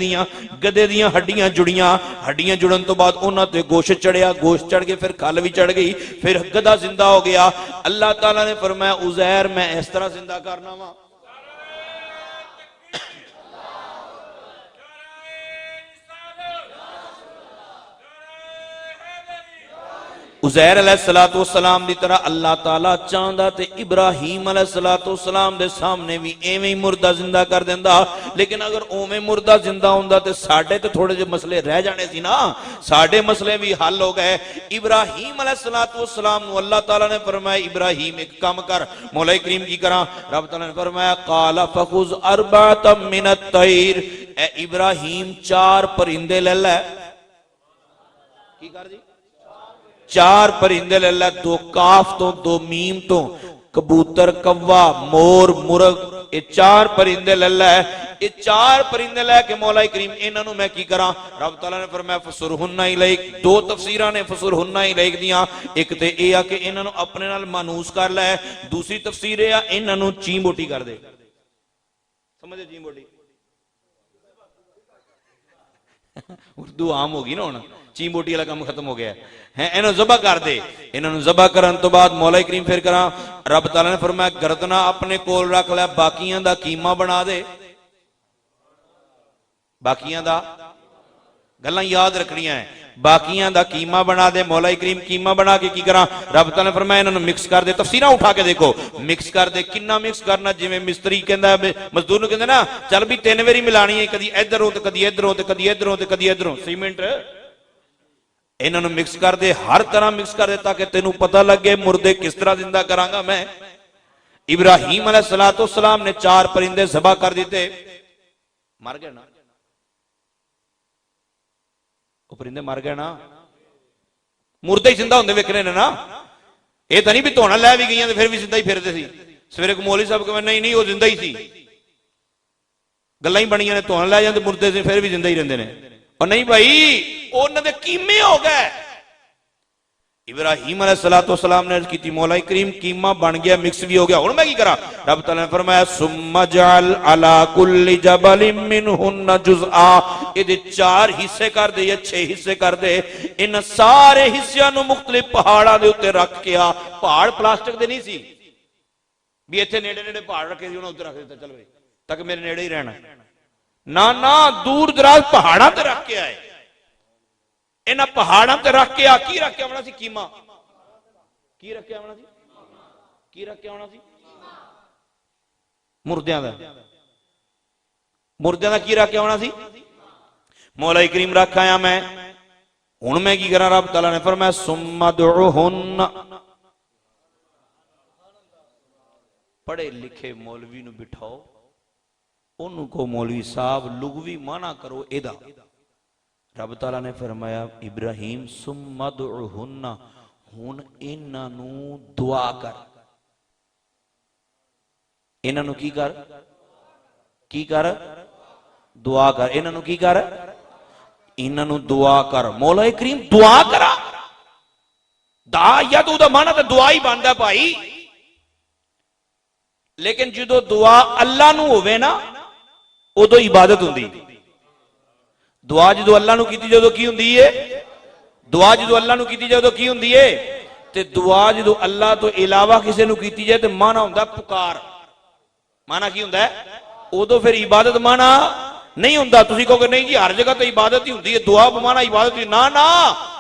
दियां हड्डियां जुड़ियां। हड्डियां जुड़न तो बाद उन्हां ते गोश्त चढ़िया, गोश्त चढ़ के फिर खल भी चढ़ गई, फिर गधा जिंदा हो गया। अल्लाह ताला ने फरमाया उज़ैर मैं इस तरह जिंदा करना वा। उज़ैर अलैहिस्सलातु वस्सलाम दी तरह अल्लाह ताला चाहता ते इब्राहीम अलैहिस्सलातु वस्सलाम दे सामने भी एवें ही मुर्दा जिंदा कर देंदा। लेकिन अगर ओवें मुर्दा जिंदा होंदा ते साडे ते थोड़े जे मसले रह जाने सी ना, साडे मसले भी हल हो गए। इब्राहीम अलैहिस्सलातु वस्सलाम नू अल्लाह ताला ने फरमाया इब्राहीम एक काम कर। मौला करीम की करा? रब ताला ने फरमाया काला फखुज अरबातम मिनत तैर, ए इब्राहीम 4 परिंदे ले ले। की कर जी? 4 परिंदे ले लै, 2 काफ तो 2 मीम तो, कबूतर कौवा मोर मुर्ग, ये 4 परिंदे ले लै। ये 4 परिंदे लैके मौला करीम इन्हां नूं मैं की करा? रब तआला ने फरमाया फसुरहुन्ना इलैक। 2 तफसीरां ने फसुरहुन्ना इलैक दियां, एक ते ए आ कि इन्हां नूं अपने नाल मानूस कर लै, दूसरी तफसीर ए आ इन्हां नूं ची मोटी कर दे। समझे ची मोटी? उर्दू आम होगी ना हुण, ची मोटी वाला काम खत्म हो गया है। इन्हों ज़बा कर दे। इन्हों ज़बा करन तो बाद मौला करीम फिर करा? रब तआला ने फरमाया गर्दना अपने कोल रख लै, बाकियां दा कीमा बना दे। बाकियां दा गल्लां याद रखनियां है, बाकियां दा कीमा बना दे। मौला करीम कीमा बना के की करा? रब तआला ने फरमाया इन्हों मिक्स कर दे। तफसीरां उठा के देखो, मिक्स कर दे। किन्ना मिक्स करना? जिवें मिस्त्री कहंदा मजदूर नूं कहंदा ना चल भी 3 वारी मिलानी है, कदी इधरों ते कदी इधरों ते कदी इधरों ते कदी इधरों सीमेंट। इन्हों मिक्स कर दे, हर तरह मिक्स कर दे ताकि तेनू पता लगे मुर्दे किस तरह जिंदा करांगा मैं। इब्राहीम अलैहिस्सलातु वस्सलाम ने 4 परिंदे ज़बा कर दिते, मर गए ना वो परिंदे, मर गए ना। मुर्दे ही जिंदा होंदे वेखने ने ना, ये तो नहीं भी धोना लै भी गई फिर भी जिंदा ही फिरदे सी। सवेरे मौलवी साहब कहे नहीं नहीं वो जिंदा ही सी, गल्लां ही बणियां ने, धोना लै जांदे मुर्दे से फिर भी जिंदा ही रहिंदे ने। और नहीं भाई उन्होंने कीमे हो गए। इब्राहीम अलैहिस्सलातु वस्सलाम ने अर्ज की मौला करीम कीमा बन गया, मिक्स भी हो गया, हुण मैं की करा? रब तआला ने फरमाया सुम्मा जअल अला कुल्ली जबलिन मिनहुन्ना जुज़आ, इहदे 4 हिस्से कर दे या 6 हिस्से कर दे। इन सारे हिस्सियां नूं मुख्तलिफ पहाड़ां दे उत्ते रख के आ। पहाड़ प्लास्टिक दे नहीं सी भी इत्थे नेड़े नेड़े पहाड़ रखे सी उन्हां उत्ते रख दित्ता चल भाई तक मेरे नेड़े ही रहना, ना ना दूर दराज पहाड़ां ते रख के आए। इन्हां पहाड़ां ते रख के आ की रख के आना सी? कीमा। की रख के आना सी? की रख के आना सी? मुर्दियां दा। मुर्दियां दा की रख के आना सी? मौला करीम रख आया मैं। हुण मैं की करा? रब तआला ने फरमाया सुम्मा दुउहुन्न, पढ़े लिखे मौलवी नूं बिठाओ, उन्होंने को मौलवी साहब लुगवी माना करो एदा। रब तआला ने फरमाया इब्राहिम सुम्मा दुउहुन्न, हुण इन्हां नूं दुआ कर। इन्हां नूं की कर? की कर? दुआ कर। इन्हां नूं की कर? इन्हां नूं दुआ कर। मौला करीम दुआ करा? दा या तो माना तो दुआ ही बनता भाई, लेकिन जो दुआ अल्लाह नूं होवे ना उदों इबादत हुंदी। दुआ जो अल्लाह नूं कीती जदों की हुंदी है? दुआ जो अल्लाह नूं कीती जदों की हुंदी है? ते दुआ जो अल्लाह तो इलावा किसी नूं कीती जाए तो माना हुंदा पुकार। माना की हुंदा है? उदों फिर इबादत माना नहीं हुंदा। तुसीं कहोगे नहीं जी हर जगह तो इबादत ही हुंदी है, दुआ माना इबादत ही ना ना।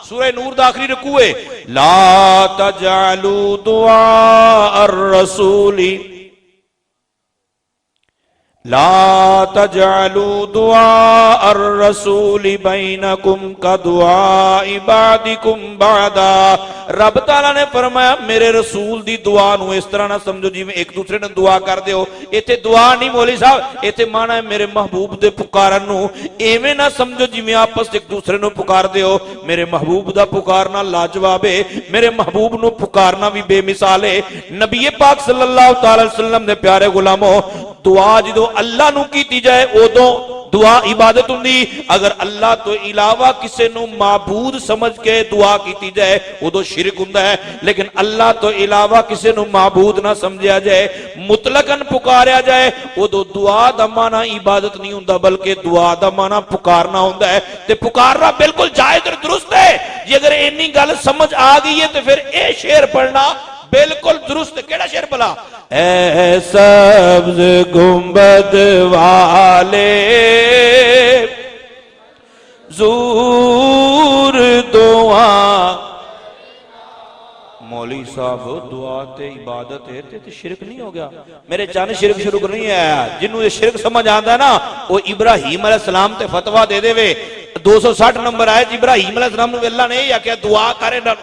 सूरह नूर दा आखिरी रुकू है ला तजअलू दुआ अर रसूली, ला तजअलू दुआ अर रसूली बैनकुम का दुआ इबादिकुम बादा। रब ताला ने फरमाया मेरे रसूल दी दुआ नूं इस तरह ना समझो जिवें एक दूसरे ने दुआ कर दिओ। इत्थे दुआ नहीं मौली साहब, इत्थे माना है मेरे महबूब दे पुकारन नूं एवें ना समझो जिवें आपस एक दूसरे नूं पुकार दिओ। मेरे महबूब दा पुकारना लाजवाब है, मेरे महबूब नूं पुकारना भी बेमिसाल है। नबी पाक सल्लल्लाहु अलैहि वसल्लम दे प्यारे गुलामो, दुआ जो अल्लाह नूं कीती जाए उदों दुआ इबादत हुंदी। अगर अल्लाह तो इलावा किसी नूं माबूद समझ के दुआ कीती जाए उदों शिरक हुंदा है। लेकिन अल्लाह तो इलावा किसी नूं माबूद ना समझिया जाए, मुतलकन पुकारिया जाए, उदों दुआ दा माना इबादत नहीं हुंदा बल्कि दुआ दा माना पुकारना हुंदा है। ते पुकारना बिल्कुल जायज और दुरुस्त है। जे अगर इन्नी गल समझ आ गई है तो फिर यह शेर पढ़ना बिल्कुल दुरुस्त। केड़ा शेर भला? ऐ सब्ज गुंबद वाले ज़ूर दुआ। मौली साहब दुआ ते इबादत है ते शिरक नहीं हो गया? मेरे चन शिरक शुरू नहीं है। जिन्होंने शिरक समझ आता ना वो इब्राहिम अलैहिस्सलाम ते फतवा दे देवे। 260 नंबर आए इब्राहिम अलैहिस्सलाम नूं अल्लाह ने आख्या दुआ करे ना,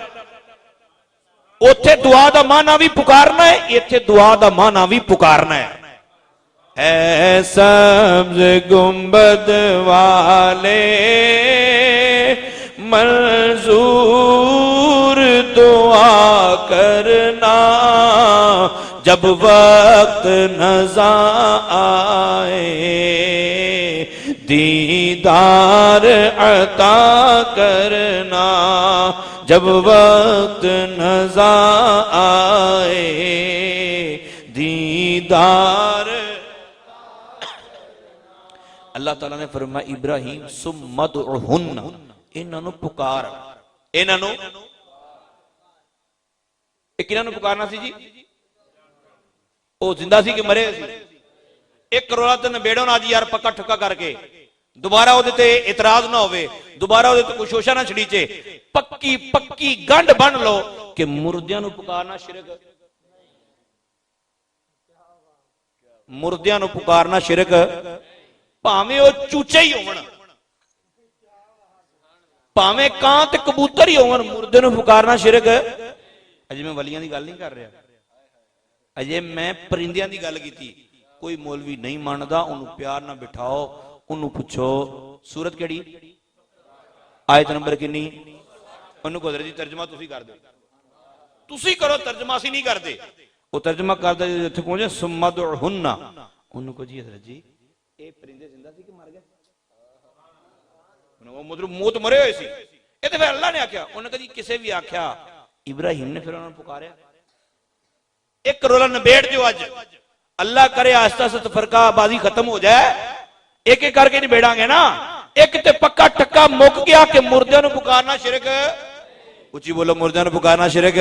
उथे दुआ दा माना भी पुकारना है, इथे दुआ दा माना भी पुकारना है। ऐ सब्ज गुंबद वाले मंजूर दुआ करना, जब वक्त नज़ा आए दीदार अता करना, जब वक्त नज़ा आए दीदार। अल्लाह ताला ने फरमाया इब्राहिम सुम्मा दुउहुन्न, इन्हां नूं पुकार। इन्हां नूं किन्हां नूं पुकारना सी जी? ओ जिंदा सी कि मरे सी? एक करोड़ा ते नबेड़ो ना जी यार पक्का ठक्का करके दोबारा उहदे ते इतराज ना होवे, दोबारा उहदे ते कोई शोशा ना छड़ीचे। पक्की पक्की गंढ बन लो कि मुर्दियां नूं पुकारना शिरक, मुर्दियां नूं पुकारना शिरक, भावें वो चूचे ही होवन, भावें कां ते कबूतर ही होवन, मुर्दे नूं पुकारना शिरक। अजे मैं वलियां दी गल नहीं कर रहा, अजे मैं परिंदियां दी गल कीती। कोई मौलवी नहीं मानदा, उन्होंने प्यार ना बिठाओ, उन्होंने पूछो सूरत केड़ी, आयत नंबर किन्नी, उन्होंने को जी तर्जमा तुसी कर दो, तुसी करो तर्जमा, असीं नहीं करते। वो तर्जमा करदा जिथे पहुंचे सुम्मा दुउहुन्न, उन्होंने को जी हजरत जी ये परिंदे जिंदा सी कि मर गए? वो मतलब मुंह तो मरे हुए सी। ये तो फिर अल्लाह ने आख्या, उन्होंने कहा जी किसे भी आख्या, इब्राहिम ने फिर उन्होंने पुकारा। एक रोला नबेड़ जो अज अल्लाह करे आस्ता आस्ता फरकाबाजी खत्म हो जाए, एक एक करके निबेड़ांगे ना। एक ते पक्का टक्का मुक गया कि मुर्दियां नूं पुकारना शिरक। उची बोलो, मुर्दियां नूं पुकारना शिरक।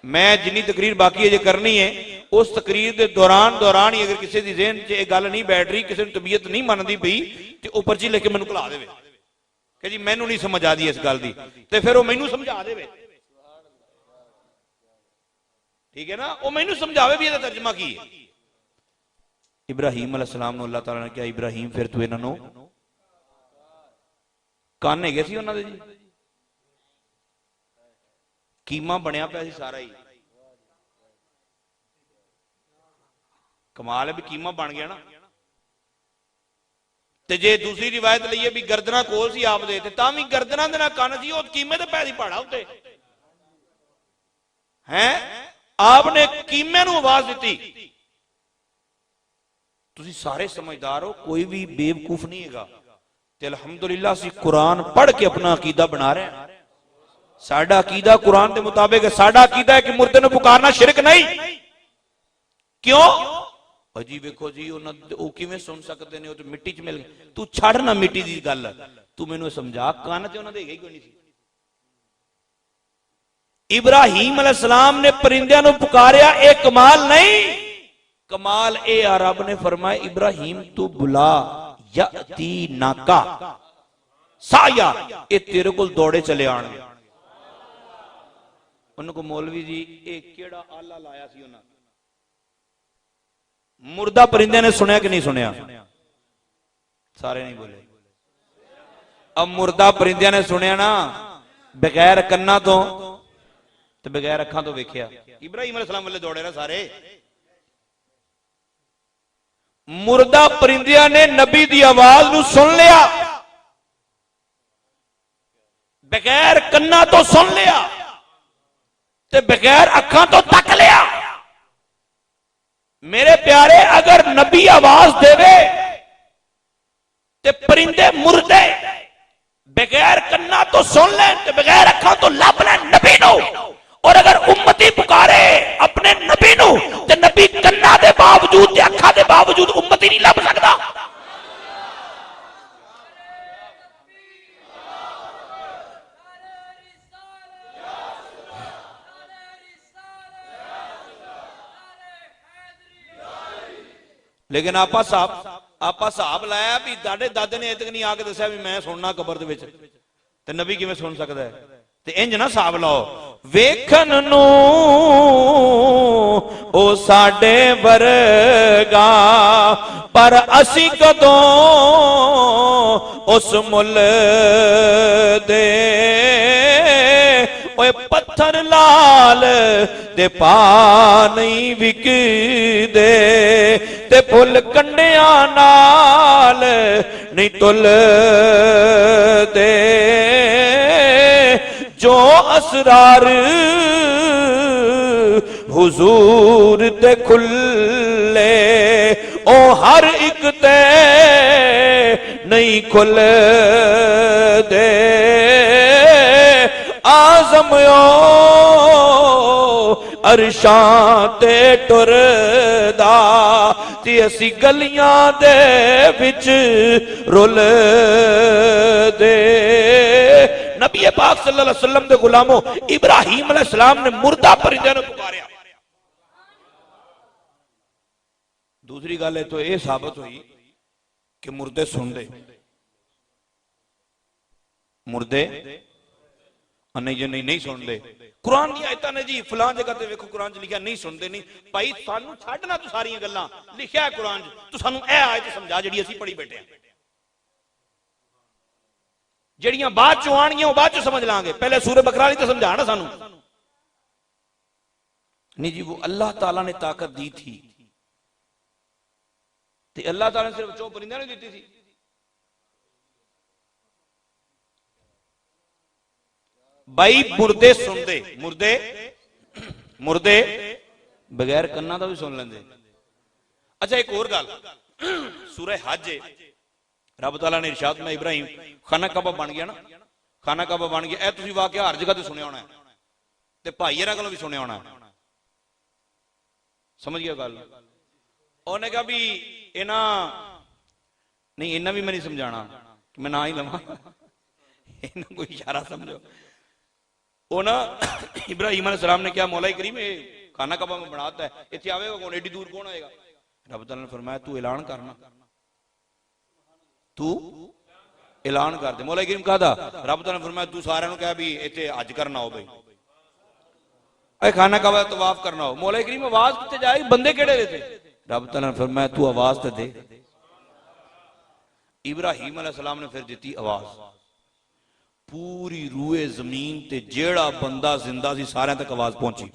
मैं जिन्नी तकरीर बाकी है करनी है, उस तकरीर के दौरान ही अगर किसी की ज़हन च यह गल नहीं बैठ रही, किसी तबीयत नहीं मनती पई, तो वह पर्ची लिख के मैनूं घला देवे कि जी मैनूं नहीं समझ आती इस गल की, तो फिर वह मैनूं समझा देवे। ठीक है ना, वह मैनूं समझावे भी इसदा तर्जमा की है। इब्राहीम अलैहिस्सलाम ਨੂੰ अल्लाह ताला ने कहा इब्राहीम फिर तू इन्हां ਨੂੰ ਕੰਨ ਹੈਗੇ ਸੀ ਉਹਨਾਂ ਦੇ जी कीमा बनया पिया सारा ही कमाल है भी कीमा बन गया ना। ते जे दूसरी रिवायत लईए भी गर्दना कोल सी आप दे तां भी गर्दना दे नाल कंन सी ओ कीमे ते पै दी पहाड़ा उत्ते हैं आपने कीमे नूं आवाज दित्ती। तुसीं सारे समझदार हो कोई भी बेवकूफ नहीं हैगा ते अल्हम्दुलिल्लाह असीं कुरान पढ़ के अपना अकीदा बना रहे हैं। साडा अकीदा कुरान के मुताबिक है। साडा अकीदा है कि मुर्दे नूं पुकारना शिरक नहीं। क्यों जी वेखो जी वो किवें सुन सकते ने तो मिट्टी च मिल गए। तू छड़ ना मिट्टी दी गल तू मैनूं समझा कान ते उन्हां दे ही कोई नहीं सी। इब्राहीम अलैहिस्सलाम ने परिंदियां नूं पुकारिया ये कमाल नहीं कमाल ए आ रब ने फरमाया इब्राहीम तू बुला यती नाका साया ये तेरे कोल दौड़े चले आने। उनको मौलवी जी एक केड़ा आला लाया सी उन्हां मुर्दा परिंदे ने सुनिया कि नहीं सुनिया सारे नहीं बोले। अब मुर्दा परिंदे ने सुनिया ना बगैर कन्ना तो बगैर अखां तो वेखिया इब्राहीम अलैहिस्सलाम वाले दौड़े ना सारे। मुर्दा परिंदिया ने नबी दी आवाज नूं सुन लिया बगैर कन्ना तो सुन लिया ते बगैर अखां तो तक लिया। मेरे प्यारे अगर नबी आवाज देवे ते परिंदे मुर्दे बगैर कन्ना तो सुन लें ते बगैर अखां तो लब लें नबी नूं। और अगर उम्मती पुकारे अपने नबी नूं ते नबी कन्ना दे बावजूद ते अखां दे बावजूद उम्मती नहीं लब सकदा। लेकिन आपा साहब लाया भी दादे दादे ने इतक नहीं आके दसिया भी मैं सुनना कबर दे विच ते नबी किवें सुन सकदा है। ते इंज ना साहब लाओ वेखन नूं ओ साडे वर्गा पर असी कदों उस मुल दे ओए पत्थर लाल दे पा नहीं विकदे ते फुल कंडिया नाल नहीं तुल दे जो असरार हुजूर ते खुले ओ हर एक ते नहीं खुल दे। आजम अरशां ते टुरदा ते असी गलियां दे विच रुल दे। नबी पाक सल्लल्लाहु अलैहि वसल्लम दे गुलामों इब्राहीम अलैहिस्सलाम ने मुर्दा परिंदे नूं पुकारिया। दूसरी गल है तो यह साबित हुई कि मुर्दे सुनते मुर्दे नहीं जी नहीं सुनते। कुरान दी आयतां ने जी फलां जगह ते वेखो कुरान च लिखिया नहीं सुनते नहीं भाई सानू छड्डना तू सारियां गल्लां लिखिया है कुरान च तू सानू ए आयत समझा जिहड़ी असीं पढ़ी बैठे हैं। जड़ियां बाद चों आणियां वो बाद चों समझ लांगे पहले सूरह बकरा वाली तो समझा ना सानू। नहीं जी वो अल्लाह ताला ने ताकत दी थी ते अल्लाह ताला ने सिर्फ 4 परिंदे ने दी थी। भाई मुर्दे सुनते मुर्दे बगैर कन्ना तो भी सुन लेंदे। अच्छा एक और गल सूरह हज रब ताला ने इरशाद में इब्राहिम खाना काबा बन गया ना खाना काबा बन गया। तुसीं वाकया हर जगह ते सुनिया होना ते भाई इहरां कोलों भी सुनिया होना। समझ गया गल। उन्हें कहा भी इना नहीं इना भी मैं नहीं समझाना कि मैं ना ही लवां इना कोई इशारा समझो। ना इब्राहीम अलैहिस्सलाम ने क्या मौला करीम खाना काबा में बनाता है इतने आवेगा कौन एडी दूर कौन आएगा। रब ताला ने फरमाया तू ऐलान करना तू ऐलान कर दे। मौला करीम कहदा रब ताला ने फरमाया तू सारे कह भी इतने हज करना हो भाई खाना काबा तवाफ करना हो। मौला करीम आवाज कितने जाएगी बंदे केड़े रहते रब तआला ने फरमाया तू आवाज तो दे। इब्राहिम अलैहिस्सलाम ने फिर दी आवाज, पूरी रूए जमीन ते जेड़ा बंदा जिंदा सी सारे तक आवाज पहुंची,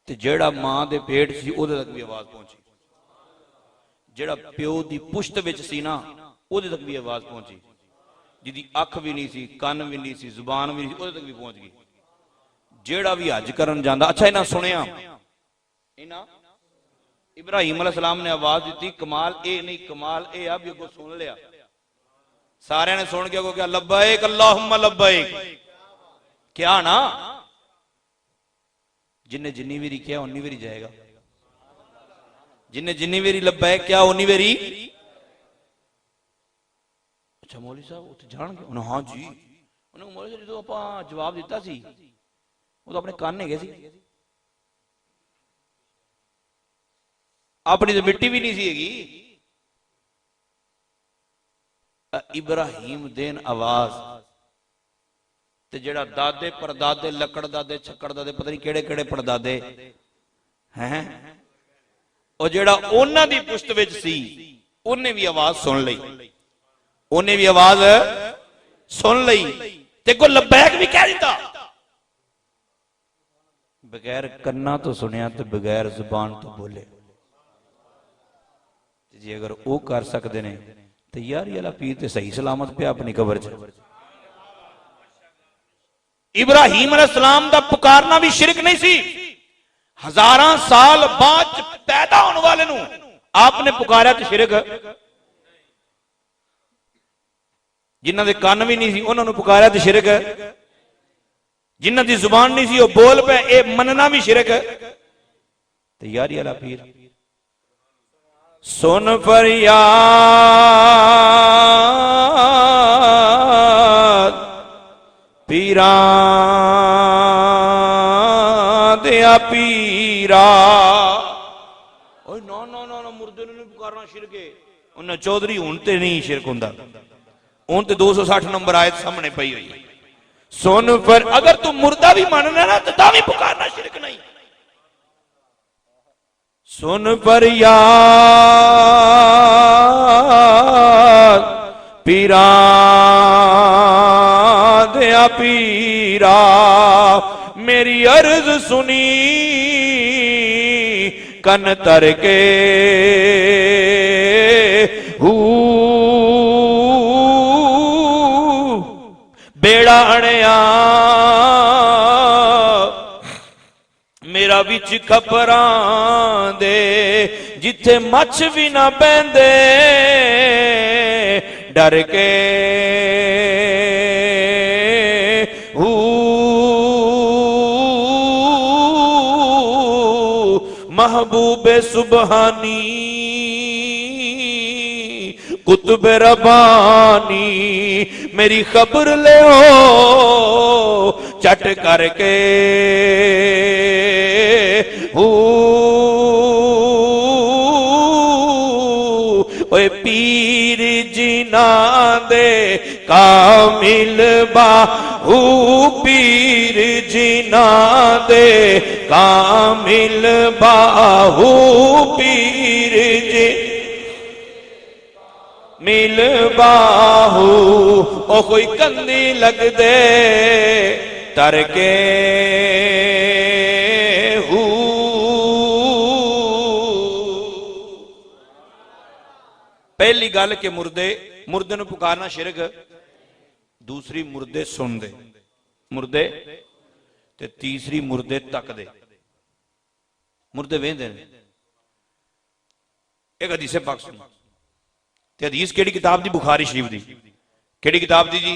ते जेड़ा मां दे पेट सी उहदे तक भी आवाज पहुंची, जेड़ा प्यो दी पुश्त विच सी ना उहदे तक भी आवाज पहुंची, जिहदी अख भी नहीं सी, कन भी नहीं सी, जुबान भी नहीं सी, उहदे तक भी पहुंच गई। जेड़ा भी हज करन जांदा, अच्छा इन्हां सुनिया, इन्हां इब्राहिम अलैहिस्सलाम ने आवाज दी, कमाल ए नहीं, कमाल ए आ भी अगों सुन लिया, सारे ने सुन के अगों क्या लब्बैक अल्लाहुम्मा लब्बैक, क्या ना जिन्हें जिन्नी वेरी क्या उन्नी वेरी जाएगा, जिन्हें जिन्नी वेरी लब्बैक क्या उन्नी वेरी। अच्छा मौलवी साहब उत्थे जाणगे? उन्हें हाँ जी, उन्हें मौलवी साहब जो आप जवाब दिता सी वो तो अपने कान है सी, अपनी तो मिट्टी भी नहीं सी। इब्राहिम देन आवाज ते जेड़ा दादे परदादे लकड़ दादे छक्कड़ दादे पता नहीं केड़े केड़े परदादे हैं, और जेड़ा उन्हां दी पुश्त विच सी उन्हें भी आवाज सुन लई, उन्हें भी आवाज सुन लई ते को लब्बैक भी कह दिता, बगैर कन्ना तो सुनिया तो बगैर जुबान तो बोले। जी अगर वो कर सकते ने तो यार वाला पीर तो सही सलामत पे अपनी कबर च। इब्राहिम अलैहिस्सलाम दा पुकारना भी शिरक नहीं सी, हजारां साल बाद पैदा होने वाले नू आपने पुकारा तो शिरक, जिन्हां दे कान भी नहीं सी उन्हां नू पुकारा तो शिरक, जिन्हां दी जुबान नहीं सी वो बोल पे ए मनना भी शिरक। तो यार वाला पीर सुन फरियाद पीरा दिया पीरा, ना ना ना ना मुर्दे ने नहीं पुकारना शिरक है, उन्हें चौधरी हुण ते नहीं शिरक हुंदा, हुण ते 260 नंबर आयत सामने पई हुई। सुन पर अगर तू मुर्दा भी मानना ना तो भी पुकारना शिरक नहीं। सुन फरियाद पीरा दिया पीरा, मेरी अर्ज सुनी कन तर के बेड़ा अणिया मेरा विच खपरां दे, जिथे मछ भी ना पैंदे डर के महबूबे सुबहानी कुतुब रबानी मेरी खबर ले चट करके ओए पीर जिना दे कामिल बाहू, पीर जिना दे कामिल बाहू, पीर जी मिल बाहू, ओ कोई कंदी लग दे तर के पहली गल के मुर्दे मुर्दे नूं पुकारना शिरक, दूसरी मुर्दे सुन दे मुर्दे, ते तीसरी मुर्दे तक दे, मुर्दे वेंदे ने। एक हदीस पाक सुनो, ते हदीस केड़ी किताब दी? बुखारी शरीफ दी। केड़ी किताब दी जी?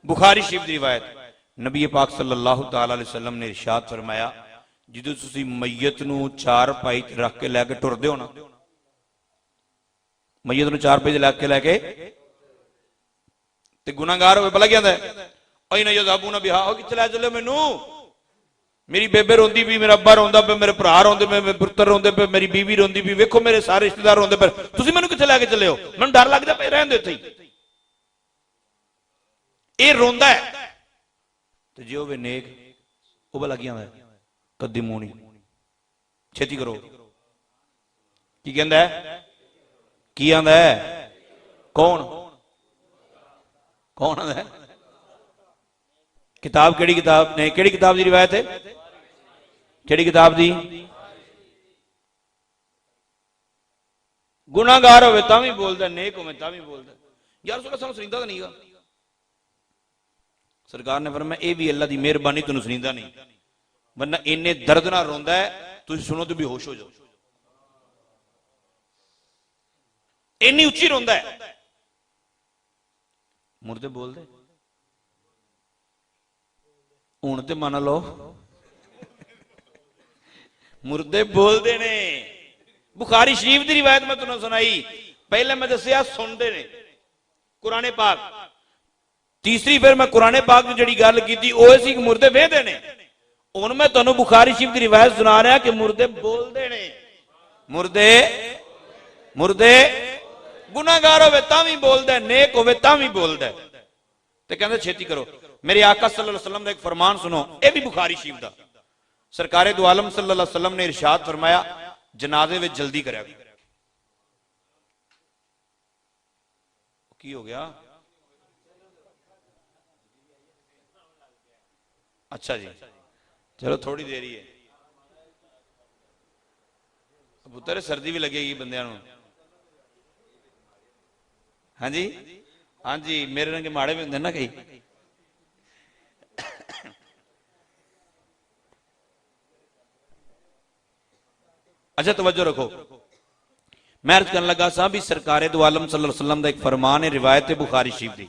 बुखारी शरीफ दी रिवायत। नबी पाक सल्लल्लाहु तआला अलैहि वसल्लम ने इरशाद फरमाया, जिदों तुसीं मैयत नूं चार पाई ते रख के लैके टुरदे हो ना, मैयत नूं चार पाई ते लैके ते गुनाहगार होवे भला की आंदा है, अई ना यज़ाबूना बिहा, ओ कित्थे लै चले मैनू, मेरी बेबे रोंदी भी, मेरा अब्बा रोंदा पे, मेरे भरा रोंदे पे, मेरे पुत्र रोंदे पे, मेरी बीवी रोंदी भी, वेखो मेरे सारे रिश्तेदार रोंदे पे, तुसीं मैनू कित्थे लैके चले हो, मैनू डर लगदा पे, रहन दे उत्थे ही। ये रोंदा है ते जे होवे नेक ओ भला की आंदा है, कद्दी मूनी छेती करो। की कहंदा है? की आंदा है? कौन कौन आंदा है? किताब केड़ी किताब ने? केड़ी किताब की रिवायत है? केड़ी किताब दी? गुनाहगार होवे तां भी बोलदा, नेक होवे तां भी बोलदा। यार उसका सानू सुनींदा तो नहींगा। सरकार ने फरमाया ये भी अल्लाह की मेहरबानी तेन सुनींदा नहीं, वरना इन्ने दर्द नाल रोंदा है तुम सुनो तो बेहोश हो जाओ। इन्नी उच्ची रोंदा है। मुर्दे बोलदे हुण ते मान लो, मुर्दे बोलते ने। बुखारी शरीफ की रिवायत मैं तुहानू सुनाई, पहले मैं दसिया सुनते ने कुराने पाक, तीसरी फिर मैं कुराने पाक की जिहड़ी गल कीती ओह सी कि मुर्दे वेहदे ने। हुण मैं तुहानू बुखारी शरीफ की रिवायत सुना रहा कि मुर्दे बोलते ने। मुर्दे मुर्दे गुनाहगार होवे तां भी बोलदा है, नेक होवे तां भी बोलदा है। ते कहंदे छेती करो। मेरे आका सल्लल्लाहु अलैहि वसल्लम दा एक फरमान सुनो, यह भी बुखारी शरीफ दा। सरकारे दो आलम सल्लल्लाहु अलैहि वसल्लम ने इरशाद फरमाया जनाजे में जल्दी करा। की हो गया? अच्छा जी, चलो थोड़ी देर ही है पुत्र, सर्दी भी लगेगी बंदियां नूं। हाँ जी, हाँ जी, मेरे रंगे माड़े भी होंगे ना कई। अच्छा तवज्जो रखो, मैं अर्ज करन लगा सा भी सरकारे दो आलम सल्लल्लाहु अलैहि वसल्लम दा एक फरमान है, रिवायत है बुखारी शरीफ दी।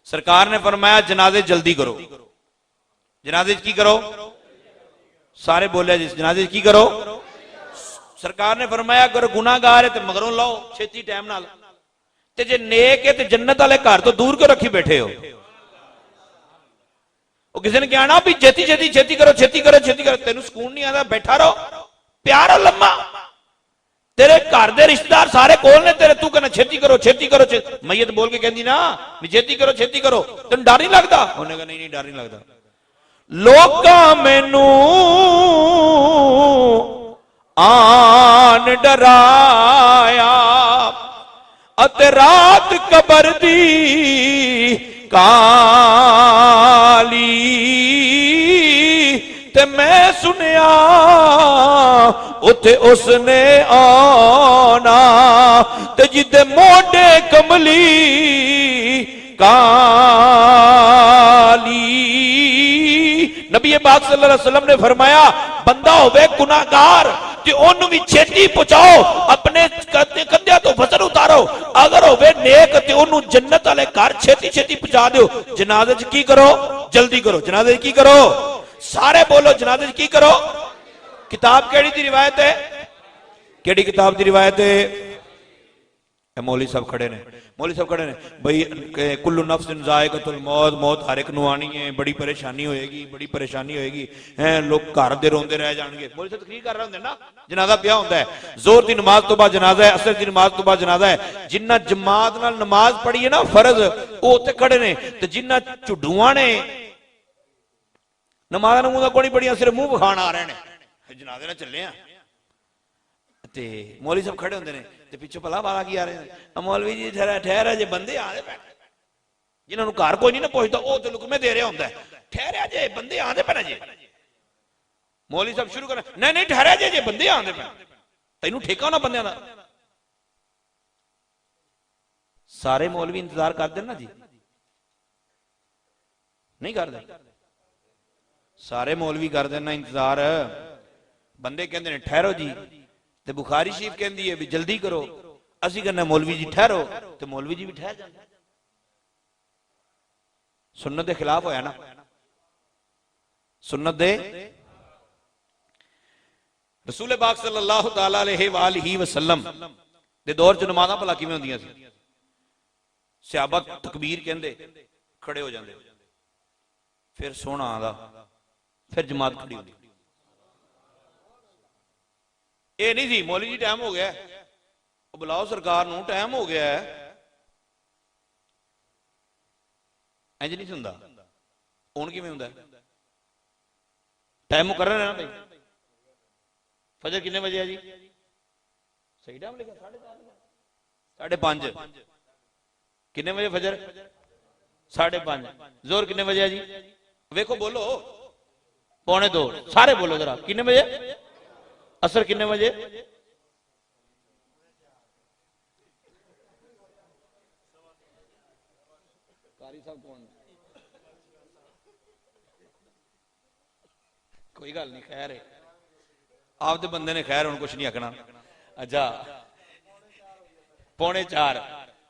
सरकार ने फरमाया जनाजे जल्दी करो। जनाजे की करो? सारे बोले जिस जनाजे की करो। सरकार ने फरमाया अगर गुनाहगार है तो मगरों लाओ छेती टाइम नाल, ते जे नेक है तो जन्नत वाले घर तो दूर क्यों रखी बैठे हो? किसी ने कहना भी छेती छेती छेती करो छेती करो छेती करो, तेन सुकून नहीं आता? बैठा रहो, प्यार लम्मा। तेरे घर दे रिश्तेदार सारे कोल ने तेरे, तू कहना छेती करो छेती करो मैयत बोल के कहती ना भी छेती करो छेती करो, तेन डर नहीं लगता? उन्हें कहा नहीं नहीं डर नहीं लगता। लोका मैनू आन डराया अते रात कबर दी काली, ते मैं सुनिया उथे उसने आना, ते जिदे मोढे कमली काली। नबी पाक सल्लल्लाहु अलैहि वसल्लम ने फरमाया बंदा होवे गुनाहगार ते ओनू भी छेती पहुंचाओ, अपने कंधे तो वजन उतारो। अगर होवे नेक ते ओनू जन्नत वाले घर छेती छेती पहुंचा दो। जनाजे च की करो? जल्दी करो। जनाजे च की करो? सारे बोलो जनाजे च की करो? किताब केड़ी दी रिवायत है? केड़ी किताब दी रिवायत है? मौली साहब खड़े ने, मौली साहब खड़े ने भाई, कुल्लु नफ्सिन जायकातुल मौत, मौत हर एक नूं आनी है, बड़ी परेशानी होएगी, बड़ी परेशानी होएगी है, लोग घर दे रोंदे रह जाएंगे। मौली साहब तकरीर कर रहे होंगे ना, जनाजा पिया होंदा है, जोर दी नमाज तो बाद जनाजा है, असर दी नमाज तो बाद जनाजा है। जिन्ना जमात नाल नमाज पढ़ी है ना फर्ज, वो उत्ते खड़े ने, ते जिन्ना झुड्डूआं ने नमाज नमूज कोई नहीं पढ़ियां, सिर्फ मुंह विखाण आ रहे हैं, जनाजे नाल चले आ। मौलवी साहब खड़े होंगे ने, पिछों भला वाला की आ रहे हैं, मौलवी जी ठहरा ठहरा जे बंदे आते पे, जिन्होंने घर कोई नहीं ना पहुंचता वो तो लुकमे दे रहा होंगे, ठहरा जे बंदे आते पे जे। मौलवी साहब शुरू कर, नहीं नहीं ठहरा जे बंदे आते पे, तेनू ठेका होना बंदे का। सारे मौलवी इंतजार करते ना जी? नहीं करते? सारे मौलवी कर देना इंतजार। बंदे कहते हैं ठहरो जी, ते बुखारी शरीफ कहती है भी जल्दी करो, असी कहना मौलवी जी ठहरो, तो मौलवी जी भी ठहर जाते। सुन्नत के खिलाफ होया ना, सुन्नत दे। रसूल पाक सल्लल्लाहु अलैहि वसल्लम दे दौर च नमाज़ां भला किवें होंदियां सी? सहाबा तकबीर कहंदे खड़े हो जाते, फिर सोहना आंदा, फिर जमात खड़ी होती। ये नहीं थी मौलवी जी टाइम हो गया, बुलाओ सरकार नूं टाइम हो गया है, इंज नहीं सुनता। हुण किवें हुंदा? टाइम मुकर्रर है ना भाई, फजर कितने बजे है जी? सही टाइम लिखा 4:30 कितने बजे फजर? 5:30 जोर कितने बजे है जी? वेखो बोलो 1:45 सारे बोलो जरा कितने बजे? असर कितने बजे? कारी साहब कौन? कोई गल नहीं खैर है आपके बंदे ने खैर हुण कुछ नहीं आखना। अच्छा 3:45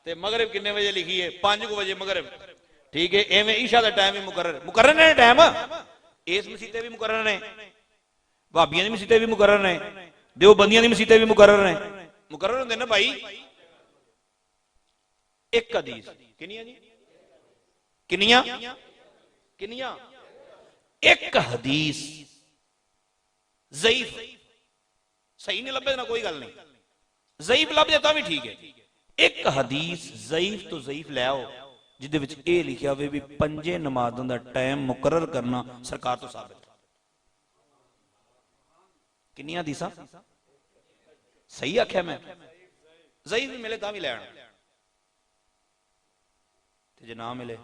ते मगरिब कितने बजे लिखी है? 5 बजे मगरिब ठीक है। एवं ईशा का टाइम भी मुकर्रर ने टाइम इस मसीते भी मुकर्रर ने भाबियां दी मसीते भी मुकर्रर ने देवबंदियां दी मसीते भी मुकर्रर ने मुकर्रर होंदे ना भाई। एक हदीस किनियां जी किनियां किनियां एक हदीस ज़ईफ सही नहीं लभे ना कोई गल नहीं ज़ईफ लभ जाए भी ठीक है। एक हदीस ज़ईफ तो ज़ईफ ले आओ जिदे विच ये लिखा होवे भी 5 नमाज़ों का टाइम मुकर्रर करना सरकार तो साबित। कितनी हदीसां सही आख्या मैं? ज़ईफ भी मिले भी लैण ते जे ना मिले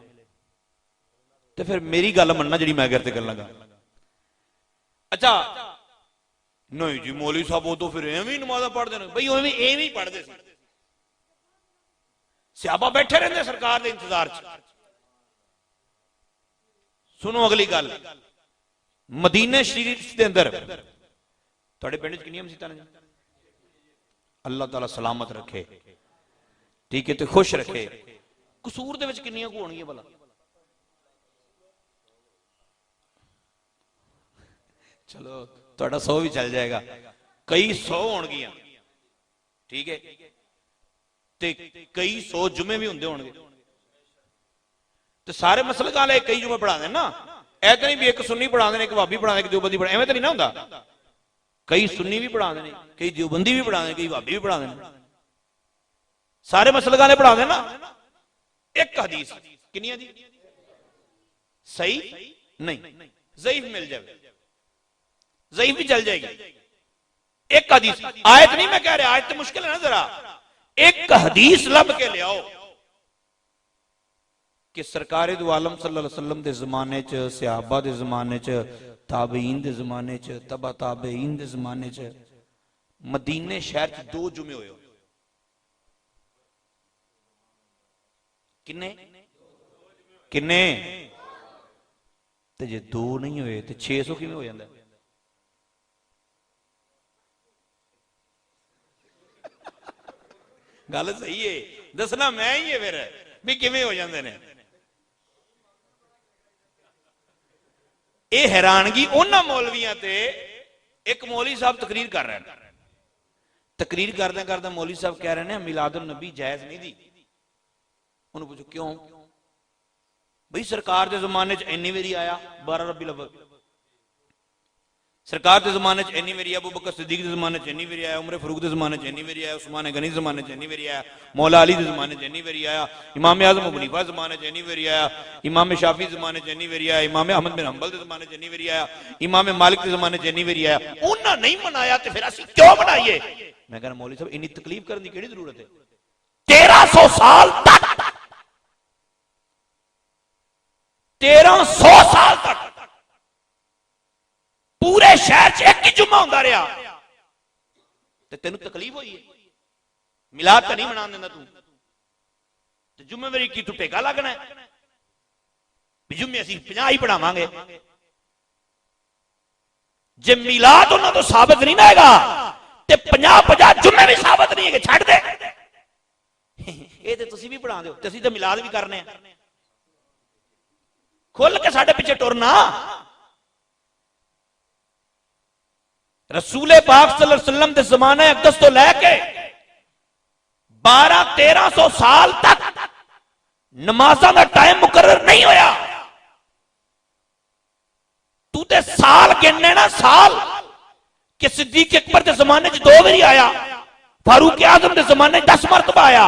तो फिर मेरी गल मनना जी मैं अगर कर लगा। अच्छा नहीं जी मौलवी साहब वो तो फिर एवं नमाज़ां पढ़ते हैं भाई एवं पढ़ते सहाबा बैठे रहते सरकार के इंतजार च। सुनो अगली गल मदीने शरीफ के अंदर तुहाडे पिंड च कितनी मसीतां ने? अल्लाह ताला सलामत रखे ठीक है तो खुश रखे। कसूर दे विच कितनियां को होणगियां भला? चलो थोड़ा 100 भी चल जाएगा कई 100 होणगियां ठीक है ते कई 100 जुमे भी होंदे होणगे तो सारे मसलक वाले कई जुमे पढ़ाते ना। ऐसा नहीं भी एक सुन्नी पढ़ाते हैं एक भाभी पढ़ाते एक देवबंदी पढ़ा एवं तो नहीं ना होंदा। कई सुन्नी भी पढ़ाते हैं कई देवबंदी भी पढ़ाते हैं कई भाभी भी पढ़ाते हैं सारे मसलक वाले पढ़ाते ना। एक हदीस कितनी जी सही नहीं ज़ईफ मिल जाए ज़ईफ भी चल जाएगी। एक हदीस आयत नहीं मैं कह रहा आयत तो मुश्किल है ना जरा एक हदीस लब के ले आओ कि सरकार दो आलम सल्लल्लाहु अलैहि वसल्लम के जमाने च सहाबा के जमाने च ताबईन के जमाने च तबा ताबईन के जमाने च मदीने शहर च 2 जुमे होए किन्ने किन्ने ते जे 2 नहीं होए तो 600 किवें हो जांदा? गल सही है दसना मैं ही है फिर भी किवें हो जाते हैं। यह हैरानगी उन्हां मौलवियां ते एक मौलवी साहब तकरीर कर रहे हैं तकरीर करदे करदे मौलवी साहब कह रहे हैं मिलादुन नबी जायज नहीं दी। उन्होंने पूछो क्यों? भाई सरकार के जमाने च इन्नी बारी आया 12 रबी अव्वल सरकार के जमाने च इन्नी बारी अबू बकर सिद्दीक के जमाने च इन्नी बारी आया उमर फारूक के जमाने च इन्नी बारी आया उस्मान गनी के जमाने च इन्नी बारी आया मौला अली के जमाने च इन्नी बारी आया इमाम आजम अबू हनीफा के जमाने च इन्नी बारी आया इमाम शाफी के जमाने च इन्नी बारी आया इमाम अहमद बिन हंबल के जमाने च इन्नी बारी आया इमाम मालिक के जमाने च इन्नी बारी आया। उन्हां नहीं मनाया तो फिर असीं क्यों मनाइए? मैं कहना मौलवी साहब इन्नी तकलीफ करने की केड़ी जरूरत है? 1300 साल तक 1300 साल तक पूरे शहर च एक ही जुम्मा होंदा रहा ते तेनू तकलीफ हुई है? मिलाद तो नहीं मना देना तू ते जुम्मेवारी की तू टेका लगना है भी जुम्मे असीं 50 ही पढ़ावांगे। जे मिलाद उन्हां तो साबित नहीं ना हैगा ते 50 जुम्मे भी साबित नहीं है छड्ड दे ये ते तुसीं भी पढ़ा दो ते असीं ते मिलाद भी करने हैं। खुल के साडे पिछे टुरना। रसूले पाक सल्लल्लाहु अलैहि वसल्लम के जमाने अकदस तो लैके 1200-1300 साल तक नमाज़ां का टाइम मुकर्रर नहीं होया। तू ते साल गिनने ना साल कि सिद्दीक अकबर के जमाने च 2 बारी आया फारूक आजम के जमाने 10 मरतबा आया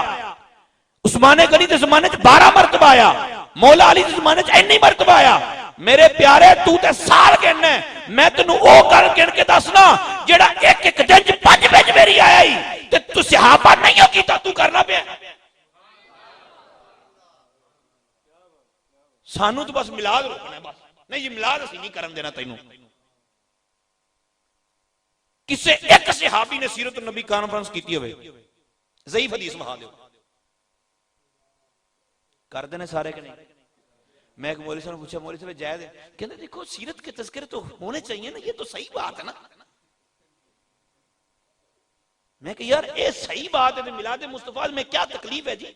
उस्मान गनी के जमाने 12 मरतबा आया मौला अली के जमाने इन्नी मरतबा आया मेरे प्यारे तू ते साल गिनना, मैं तेनू वो गल गिन के दसना जेड़ा एक एक दिन च 5 विच मेरी आया ही, ते तू सहाबा नहीं हो कीता, तू करना पिया। सानू तो बस मिलाद रोकना, बस नहीं जी मिलाद असीं नहीं करन देना तैनू। किसे एक सहाबी ने सीरत नबी कॉन्फ्रेंस की होवे, ज़ईफ हदीस बहा दो, कर देने सारे के नहीं। मैं एक मौलवी साहब ने पूछा, मौलवी साहब जायज है? कहते देखो सीरत के तज़किरे तो होने चाहिए ना, ये तो सही बात है ना। मैं कहा यार ये सही बात है, मिलाद मुस्तफा में क्या तकलीफ है जी।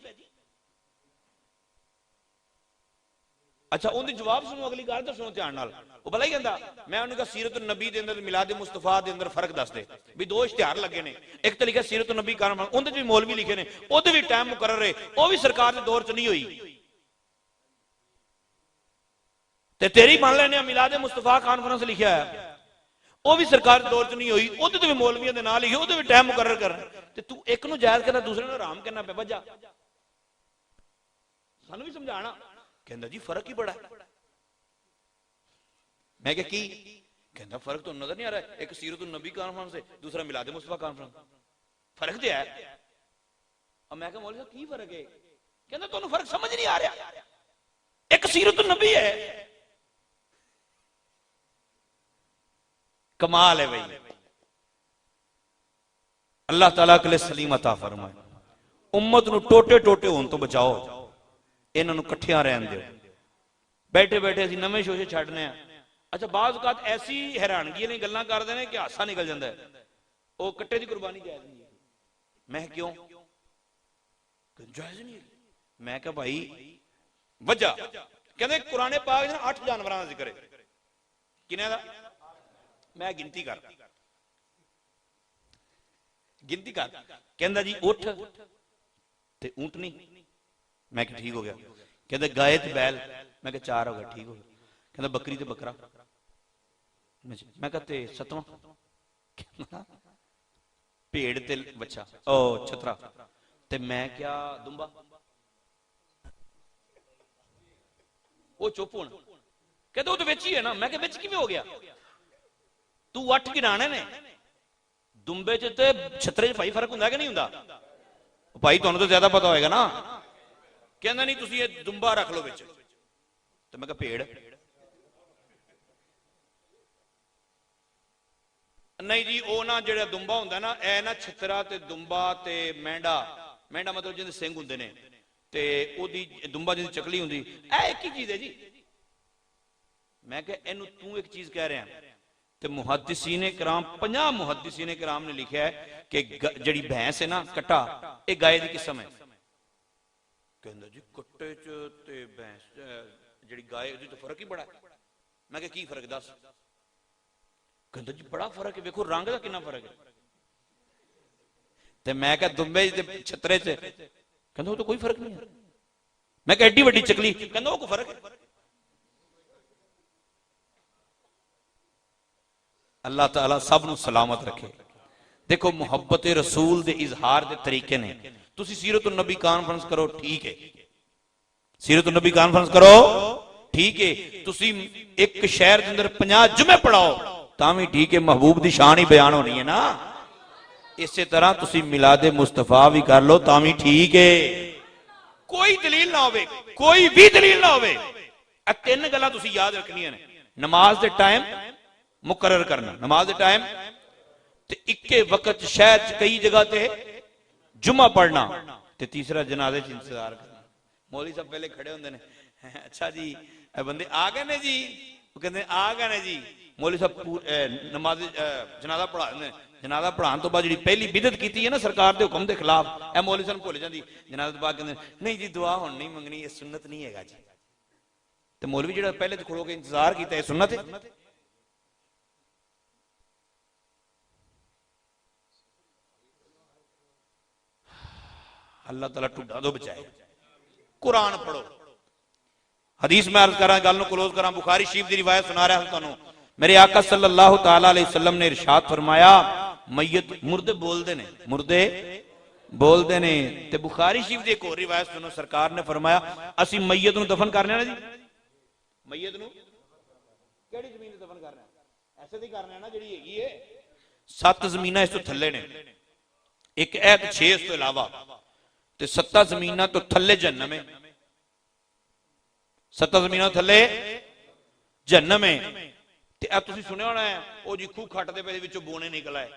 अच्छा उनके जवाब सुनो, अगली गल तो सुनो ध्यान नाल। वो भला ही कहता, मैं उन्होंने कहा सीरत नबी के अंदर मिलाद मुस्तफा के अंदर फर्क दस दे भी, 2 इश्तिहार लगे ने, एक तो लिखा सीरत नबी कॉन्फ्रेंस, उनके भी मौलवी लिखे ने, उहदे भी टाइम मुकर्रर है, वो भी सरकार के दौर च नहीं हुई, ते तेरी मान लेने मिलाद मुस्तफा कॉन्फ्रेंस लिखा है, वो भी सरकार के दौर च नहीं हुई, उहदे भी मौलवियों के नाल लिखे, उहदे भी टाइम मुकर्रर करना, ते तू एक नूं जायज करना, दूसरे नूं हराम करना पे वजह सानू भी समझाना। कहता जी फर्क ही बड़ा है। मैं क्या की? कहता फर्क तो नजर नहीं आ रहा है, एक सीरत नबी कॉन्फ्रेंस है, दूसरा मिलाद मुस्तफा कॉन्फ्रेंस, फर्क तो है। अब मैं क्या मौलवी साहब की फर्क है? कहता तुहानू फर्क समझ नहीं आ रहा, एक सीरत नबी है। कमाल है भाई, अल्लाह ताला के लिए सलीम अता फरमाए, उम्मत नू टोटे टोटे होने तो बचाओ, इन्हां नू इकट्ठियां रहन दिओ। बैठे बैठे असीं नवें शोशे छड्डने आ। अच्छा बाज़ औकात ऐसी हैरानगी ने गल्लां करदे ने कि हासा निकल जाता है, वो कट्टे की कुर्बानी जायज़ नहीं है। मैं क्यों जायज़ नहीं है? मैं क्या भाई वजह कहते कुरान पाक 8 जानवरों का जिक्र है, किने दा? मैं गिनती कर कहता जी उठ ते ऊंटनी, मैं क्या ठीक हो गया। कहता गाय ते बैल, मैं क्या 4 हो गया, ठीक हो गया। कहता बकरी ते बकरा, मैं कहते 7वां, भेड़ ते बच्चा ओ छतरा, ते मैं क्या दुंबा, वो चुप होना। कहते वो तो विच ही है ना। मैं क्या विच किवें हो गया? तू 8 गिनाने ने, दुंबे च ते छतरे च भाई फर्क हुंदा कि नहीं हुंदा? भाई तुहानू तो ज्यादा पता होएगा ना। कहना नहीं तुसी ये दुंबा रख लो विच, तो मैं कहा भेड़ नहीं जी, वो ना जो दुंबा हुंदा ना, ए ना छतरा ते दुंबा ते मेंढा, मेंढा मतलब जिहदे सिंग हुंदे ने, ते ओदी दुंबा जिहदी चकली हुंदी, ए एक ही चीज है जी। मैं कहा इनू तू एक चीज कह रहा है, तो मुहद्दिसीने कराम 50 मुहद्दिसीने कराम ने लिखा है कि जड़ी भैंस है ना कट्टा, ये गाय की किस्म है। कहंदा जी कट्टे च ते भैंस जड़ी गाय तो फर्क ही बड़ा है। मैं क्या की फर्क दस? कहंदा जी बड़ा फर्क है, देखो रंग का कितना फर्क है। ते मैं क्या दुंबे छतरे च, कहंदा वो तो कोई फर्क नहीं है। मैं क्या एडी वड्डी चकली, कहंदा वो कोई फर्क है। अल्लाह ताला सब नू सलामत रखे। देखो मुहब्बत रसूल दे इजहार दे तरीके ने। तुसी सीरत नबी कॉन्फ्रेंस करो ठीक है, सीरत नबी कॉन्फ्रेंस करो ठीक है, तुसी एक शहर के अंदर 50 जुमे पढ़ाओ तां भी ठीक है, महबूब दी शान ही बयान होनी है ना। इसी तरह तुसी मिलादे मुस्तफा भी कर लो तां भी ठीक है, कोई दलील ना होवे, कोई भी दलील ना होवे। ए 3 गल्लां तुसी याद रखनियां ने। नमाज दे टाइम मुकर्रर करना, नमाज दे टाइम ते इक्के वक्त शहर च कई जगह ते जुमा पढ़ना, ते तीसरा जनाजे च इंतजार करना। मौलवी साहब पहले खड़े होंदे ने, अच्छा जी बंदे आ गए ने जी, वो कहते आ गए ने जी। मौलवी साहब नमाज जनाजा पढ़ा देंगे, जनाजा पढ़ाने तो बाद जी पहली बिदत की है ना सरकार के हुक्म के खिलाफ, ए मौलवी साहब भुल जाती। जनाजे तो बाद कहते नहीं जी दुआ हुण नहीं मंगनी, ये सुन्नत नहीं है जी। तो मौलवी जो पहले तो खड़ो के इंतजार किया सुन्नत है। अल्लाह ताला टुड्डा तो बचाए। कुरान पढ़ो। हदीस में अर्ज करा, गल क्लोज करा, बुखारी शरीफ की रिवायत सुना रहा हूं तुहानू। मेरे आका सल्लल्लाहु तआला अलैहि वसल्लम ने इरशाद फरमाया, मैयत मुर्दे बोलते ने, मुर्दे बोलते ने। ते बुखारी शरीफ की एक और रिवायत सुनो, सरकार ने फरमाया असी मैयत नू दफन करने ना जी, मैयत नू ਕਿਹੜੀ ਜ਼ਮੀਨ ਤੇ ਦਫਨ ਕਰਨਾ? ਐਸੇ ਦੀ ਕਰਨਾ ਨਾ ਜਿਹੜੀ ਹੈਗੀ ਏ। 7 ਜ਼ਮੀਨਾਂ ਇਸ ਤੋਂ ਥੱਲੇ ਨੇ, ਇੱਕ ਇਹ ਤੇ 6 ਇਸ ਤੋਂ ਇਲਾਵਾ, ਤੇ 7 ਜ਼ਮੀਨਾਂ ਤੋਂ ਥੱਲੇ ਜਹੰਨਮ ਹੈ। 7 ਜ਼ਮੀਨਾਂ ਥੱਲੇ ਜਹੰਨਮ ਹੈ। ਤੇ ਇਹ ਤੁਸੀਂ ਸੁਣਿਆ ਹੋਣਾ ਹੈ, ਉਹ ਜੀ ਖੂਹ ਖੱਟ ਦੇ ਪਏ ਵਿੱਚੋਂ ਬੋਨੇ ਨਿਕਲ ਆਏ।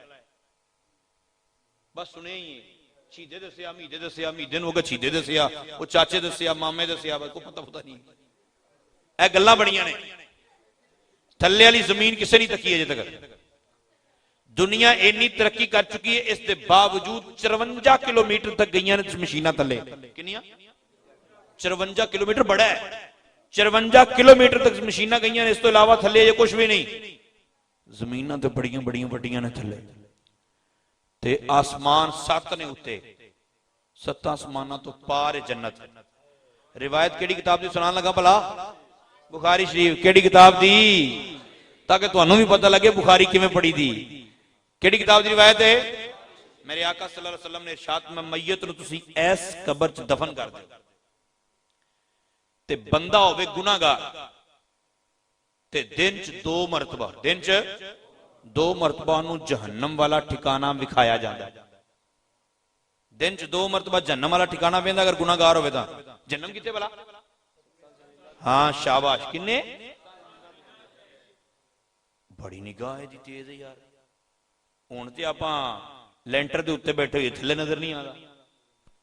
ਬਸ ਸੁਣਿਆ ਹੀ ਹੈ। ਸ਼ਹੀਦੇ ਦੱਸਿਆ, ਮਹੀਦੇ ਦੱਸਿਆ, ਮਹੀਦੇ ਨੂੰ ਹੋ ਗਿਆ ਸ਼ਹੀਦੇ ਦੱਸਿਆ, ਉਹ ਚਾਚੇ ਦੱਸਿਆ, ਮਾਮੇ ਦੱਸਿਆ, ਬਸ ਕੋਈ ਪਤਾ ਨਹੀਂ। ਇਹ ਗੱਲਾਂ ਬੜੀਆਂ ਨੇ। ਥੱਲੇ ਵਾਲੀ ਜ਼ਮੀਨ ਕਿਸੇ ਨਹੀਂ ਤੱਕੀ ਅਜੇ ਤੱਕ। ਦੁਨੀਆ ਇੰਨੀ ਤਰੱਕੀ ਕਰ ਚੁੱਕੀ ਹੈ, ਇਸ ਦੇ ਬਾਵਜੂਦ 54 ਕਿਲੋਮੀਟਰ ਤੱਕ ਗਈਆਂ ਨੇ ਮਸ਼ੀਨਾਂ ਥੱਲੇ। ਕਿੰਨੀਆਂ? 54 ਕਿਲੋਮੀਟਰ ਬੜਾ ਹੈ। 54 ਕਿਲੋਮੀਟਰ ਤੱਕ ਮਸ਼ੀਨਾਂ ਗਈਆਂ ਨੇ, ਇਸ ਤੋਂ ਇਲਾਵਾ ਥੱਲੇ ਅਜੇ ਕੁਝ ਵੀ ਨਹੀਂ। ਜ਼ਮੀਨਾਂ ਤੇ ਬੜੀਆਂ ਬੜੀਆਂ ਵੱਡੀਆਂ ਨੇ ਥੱਲੇ, ਤੇ ਆਸਮਾਨ 7 ਨੇ ਉੱਤੇ। 7 ਆਸਮਾਨਾਂ ਤੋਂ ਪਾਰ ਹੈ ਜन्नत। रिवायत केड़ी किताब दी सुनान लगा भला? बुखारी शरीफ। केड़ी किताब दी? ताकि तुहानू भी पता लगे बुखारी किवें पढ़ी दी। केड़ी किताब दी रिवायत है? मेरे आका सल्लल्लाहु अलैहि वसल्लम ने इरशाद में मैयत नूं तुसीं ऐस कबर च दफन कर दो ते बंदा होवे गुनाहगार ते दिन च 2 मरतबा, दिन च 2 मरतबा नूं जहन्नम वाला ठिकाना विखाया जाता है। दिन च 2 मरतबा जहन्नम वाला ठिकाना वेंदा अगर गुनाहगार होवे तां। जहन्नम किथे भला? हाँ शाबाश। किन्ने? बड़ी निगाह है जी तेज है यार। हुण ते आपां ਲੈਂਟਰ ਦੇ ਉੱਤੇ ਬੈਠੇ ਹੋਏ, ਥੱਲੇ ਨਜ਼ਰ ਨਹੀਂ ਆਉਂਦਾ।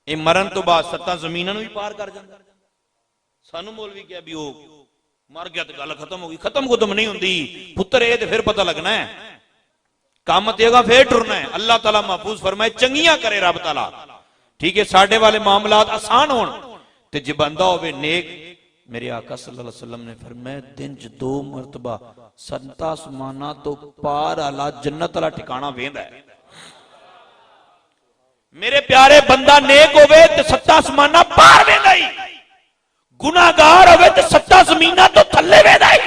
ਇਹ ਮਰਨ ਤੋਂ ਬਾਅਦ 7 ਜ਼ਮੀਨਾਂ ਨੂੰ ਵੀ ਪਾਰ ਕਰ ਜਾਂਦਾ। ਸਾਨੂੰ ਮੌਲਵੀ ਕਿਹਾ ਵੀ ਉਹ ਮਰ ਗਿਆ ਤੇ ਗੱਲ ਖਤਮ ਹੋ ਗਈ। ਖਤਮ ਕੁਦਮ ਨਹੀਂ ਹੁੰਦੀ ਪੁੱਤਰ, ਇਹ ਤੇ ਫਿਰ ਪਤਾ ਲੱਗਣਾ ਹੈ। ਕੰਮ ਤੇ ਹੈਗਾ ਫੇਰ ਟੁਰਨਾ ਹੈ। ਅੱਲਾਹ ਤਾਲਾ महफूज फरमाए चंगियां करे रब ताला, ठीक है, साडे वाले मामलात आसान होण ते जे बंदा होवे नेक। मेरे आका सल्लल्लाहु अलैहि वसल्लम ने फरमाया दिन च 2 मरतबा 7 आसमानां तो पार आला जन्नत वाला ठिकाना वेंदा है। मेरे प्यारे बंदा नेक होवे ते 7 आसमानां पार वेंदा ही, गुनाहगार होवे ते 7 ज़मीनां तो थल्ले वेंदा ही।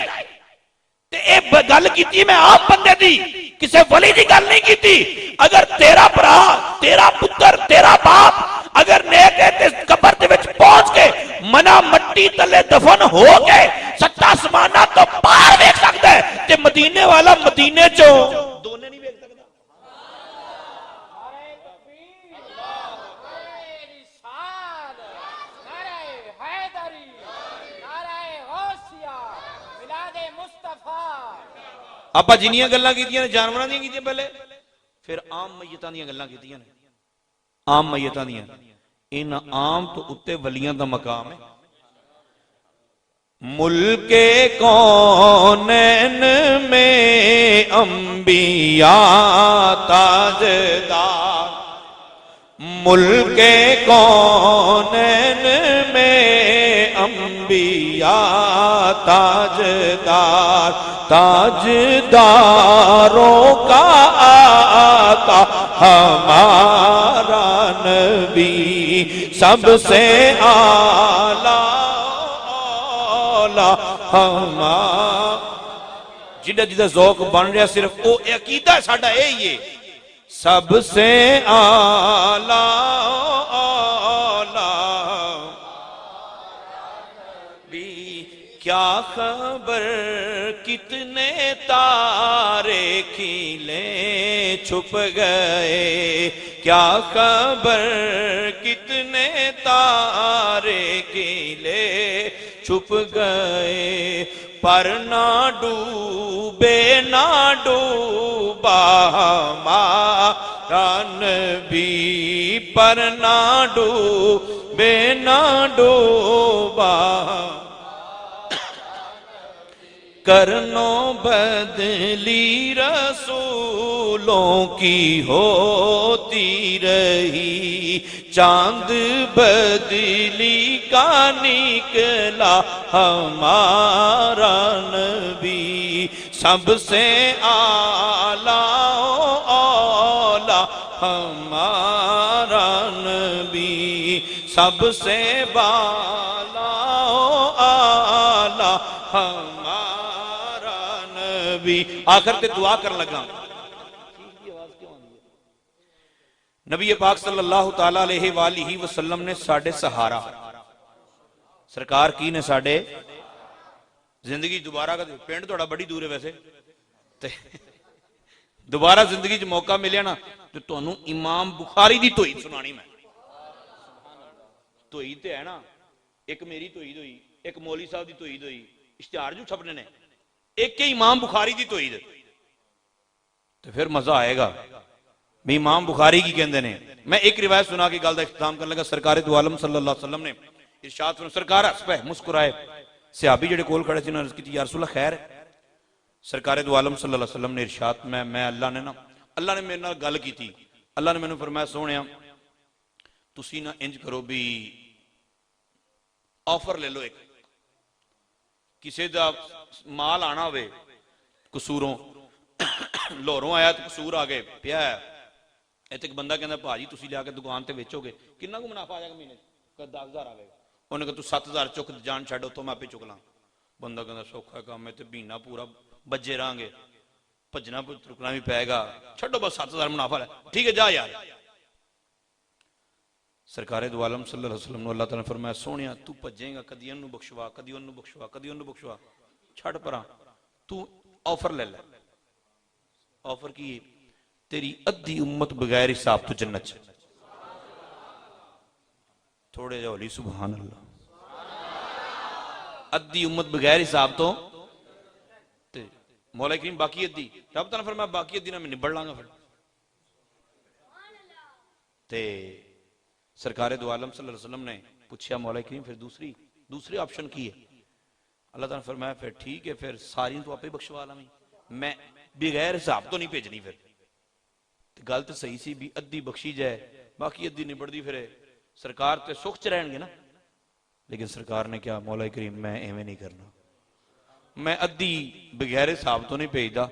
ते ए गल कीती मैं आप बंदे दी, किसी वली दी गल नहीं कीती। अगर तेरा भरा, तेरा पुत्र, तेरा बाप अगर नेक है ते कबर दे विच पहुंच के मना मट्टी तले दफन हो गए 7 आसमानां तो पार वेख सकदा है, ते मदीने वाला मदीने चों दोने नहीं वेख सकदा। ਆਪਾਂ ਜਿੰਨੀਆਂ ਗੱਲਾਂ ਕੀਤੀਆਂ ਨੇ ਜਾਨਵਰਾਂ ਦੀਆਂ ਕੀਤੀਆਂ ਪਹਿਲੇ, ਫਿਰ ਆਮ ਮਈਤਾਂ ਦੀਆਂ ਗੱਲਾਂ ਕੀਤੀਆਂ ਨੇ। ਆਮ ਮਈਤਾਂ ਦੀਆਂ, ਇਹਨਾਂ ਆਮ ਤੋਂ ਉੱਤੇ ਵਲੀਆਂ ਦਾ ਮਕਾਮ ਹੈ। मुल्के कौनैन में अंबिया ताजदार, मुल्के कौनैन में अंबिया ताजदार, ताजदारों का आका हमारा नबी सबसे आला जिदा जिदा ज़ौक बन रहा सिर्फ वो अकीदा साडा यही है, सबसे आला भी। क्या खबर कितने तारे खिले छुप गए, क्या खबर कितने तारे खिले छुप गए, पर ना डूबे ना डूबा हमारा नबी, पर ना डूबे ना डूबा। करनो बदली रसूलों की होती रही, चांद बदली का निकला हमारा नबी, सबसे आला औला हमारा नबी, सबसे बाला आला हमारा नबी। आखिर ते दुआ कर लगा, नबी पाक सल्लल्लाहु ताला अलैहि वालिही वसल्लम ने साडे सहारा, सरकार की ने साडे जिंदगी दोबारा कदे पिंड थोड़ा बड़ी दूर है वैसे ते दोबारा जिंदगी च मौका मिले ना तो तुहानू इमाम बुखारी की धोई सुनानी मैं। धोई तो है ना, एक मेरी धोई धोई, एक मौली साहब की धोई धोई, इश्तिहार जो छपने ने, एक ही इमाम बुखारी की धोई तो फिर मजा आएगा भी इमाम बुखारी की कहते ने। मैं एक रिवायत सुना के गल का इख्तिताम करने लगा। सरकार दो आलम सल्लल्लाहु अलैहि वसल्लम ने इरशाद फरमाया, सरकार हंस पे मुस्कुराए, सहाबी जेडे कोल खड़े थे उन्होंने अर्ज की, या रसूल अल्लाह खैर है? सरकार दो आलम सल्लल्लाहु अलैहि वसल्लम ने इरशाद, मैं अल्लाह ने मेरे नाल गल की थी। अल्लाह ने मैनू फरमाया, सोहणिया तुसी ना इंज करो भी ऑफर ले लो, एक किसी का माल आना हो कसूरों, लाहौरों आया तो कसूर आ गए पिया इतने एक बंदा कहता भाजी तुसी लिया के दुकान ते बेचोगे कितना को मुनाफा आ जाएगा महीने 10,000 आएगा। उन्हें कहा तू 7,000 चुक जान छड़ उतो मैं आपे चुक ला। बंदा कहता सौखा काम है तो महीना पूरा बजे रहांगे, भजना रुकना भी पैगा, छो बस 7,000 मुनाफा है, ठीक है जा यार। सरकारे दो आलम सल्लल्लाहु अलैहि वसल्लम अल्लाह ताला ने फरमाया, सोहणिया तू भजेगा कदी इन्नू बख्शवा कदी उन्नू बख्शवा कदी उन्नू बख्शवा, छड़ परा तू ऑफर ले ले। ऑफर की तेरी अद्धी उम्मत बगैर हिसाब तो जन्नत च। थोड़े जा होली सुभान अल्लाह। अद्धी उम्मत बगैर हिसाब तो मौला करीम बाकी अद्धी, रब ताला फरमाया बाकी अद्धी ना मैं निबड़ लांगा। फिर ते सरकारे दो आलम सल्लल्लाहु अलैहि वसल्लम ने पूछा मौला करीम फिर दूसरी ऑप्शन की है? अल्लाह ताला ने फरमाया फिर ठीक है, फिर सारी तो आपे बख्शवा लावी, मैं बगैर हिसाब तो नहीं भेजनी। फिर गल तो सही सी भी अद्धी बख्शी जाए बाकी अद्धी निबड़दी फिरे, सरकार तो सुख च रहणगे ना। लेकिन सरकार ने क्या, मौला करीम मैं एवें नहीं करना, मैं अद्धी बगैर हिसाब तो नहीं भेजदा,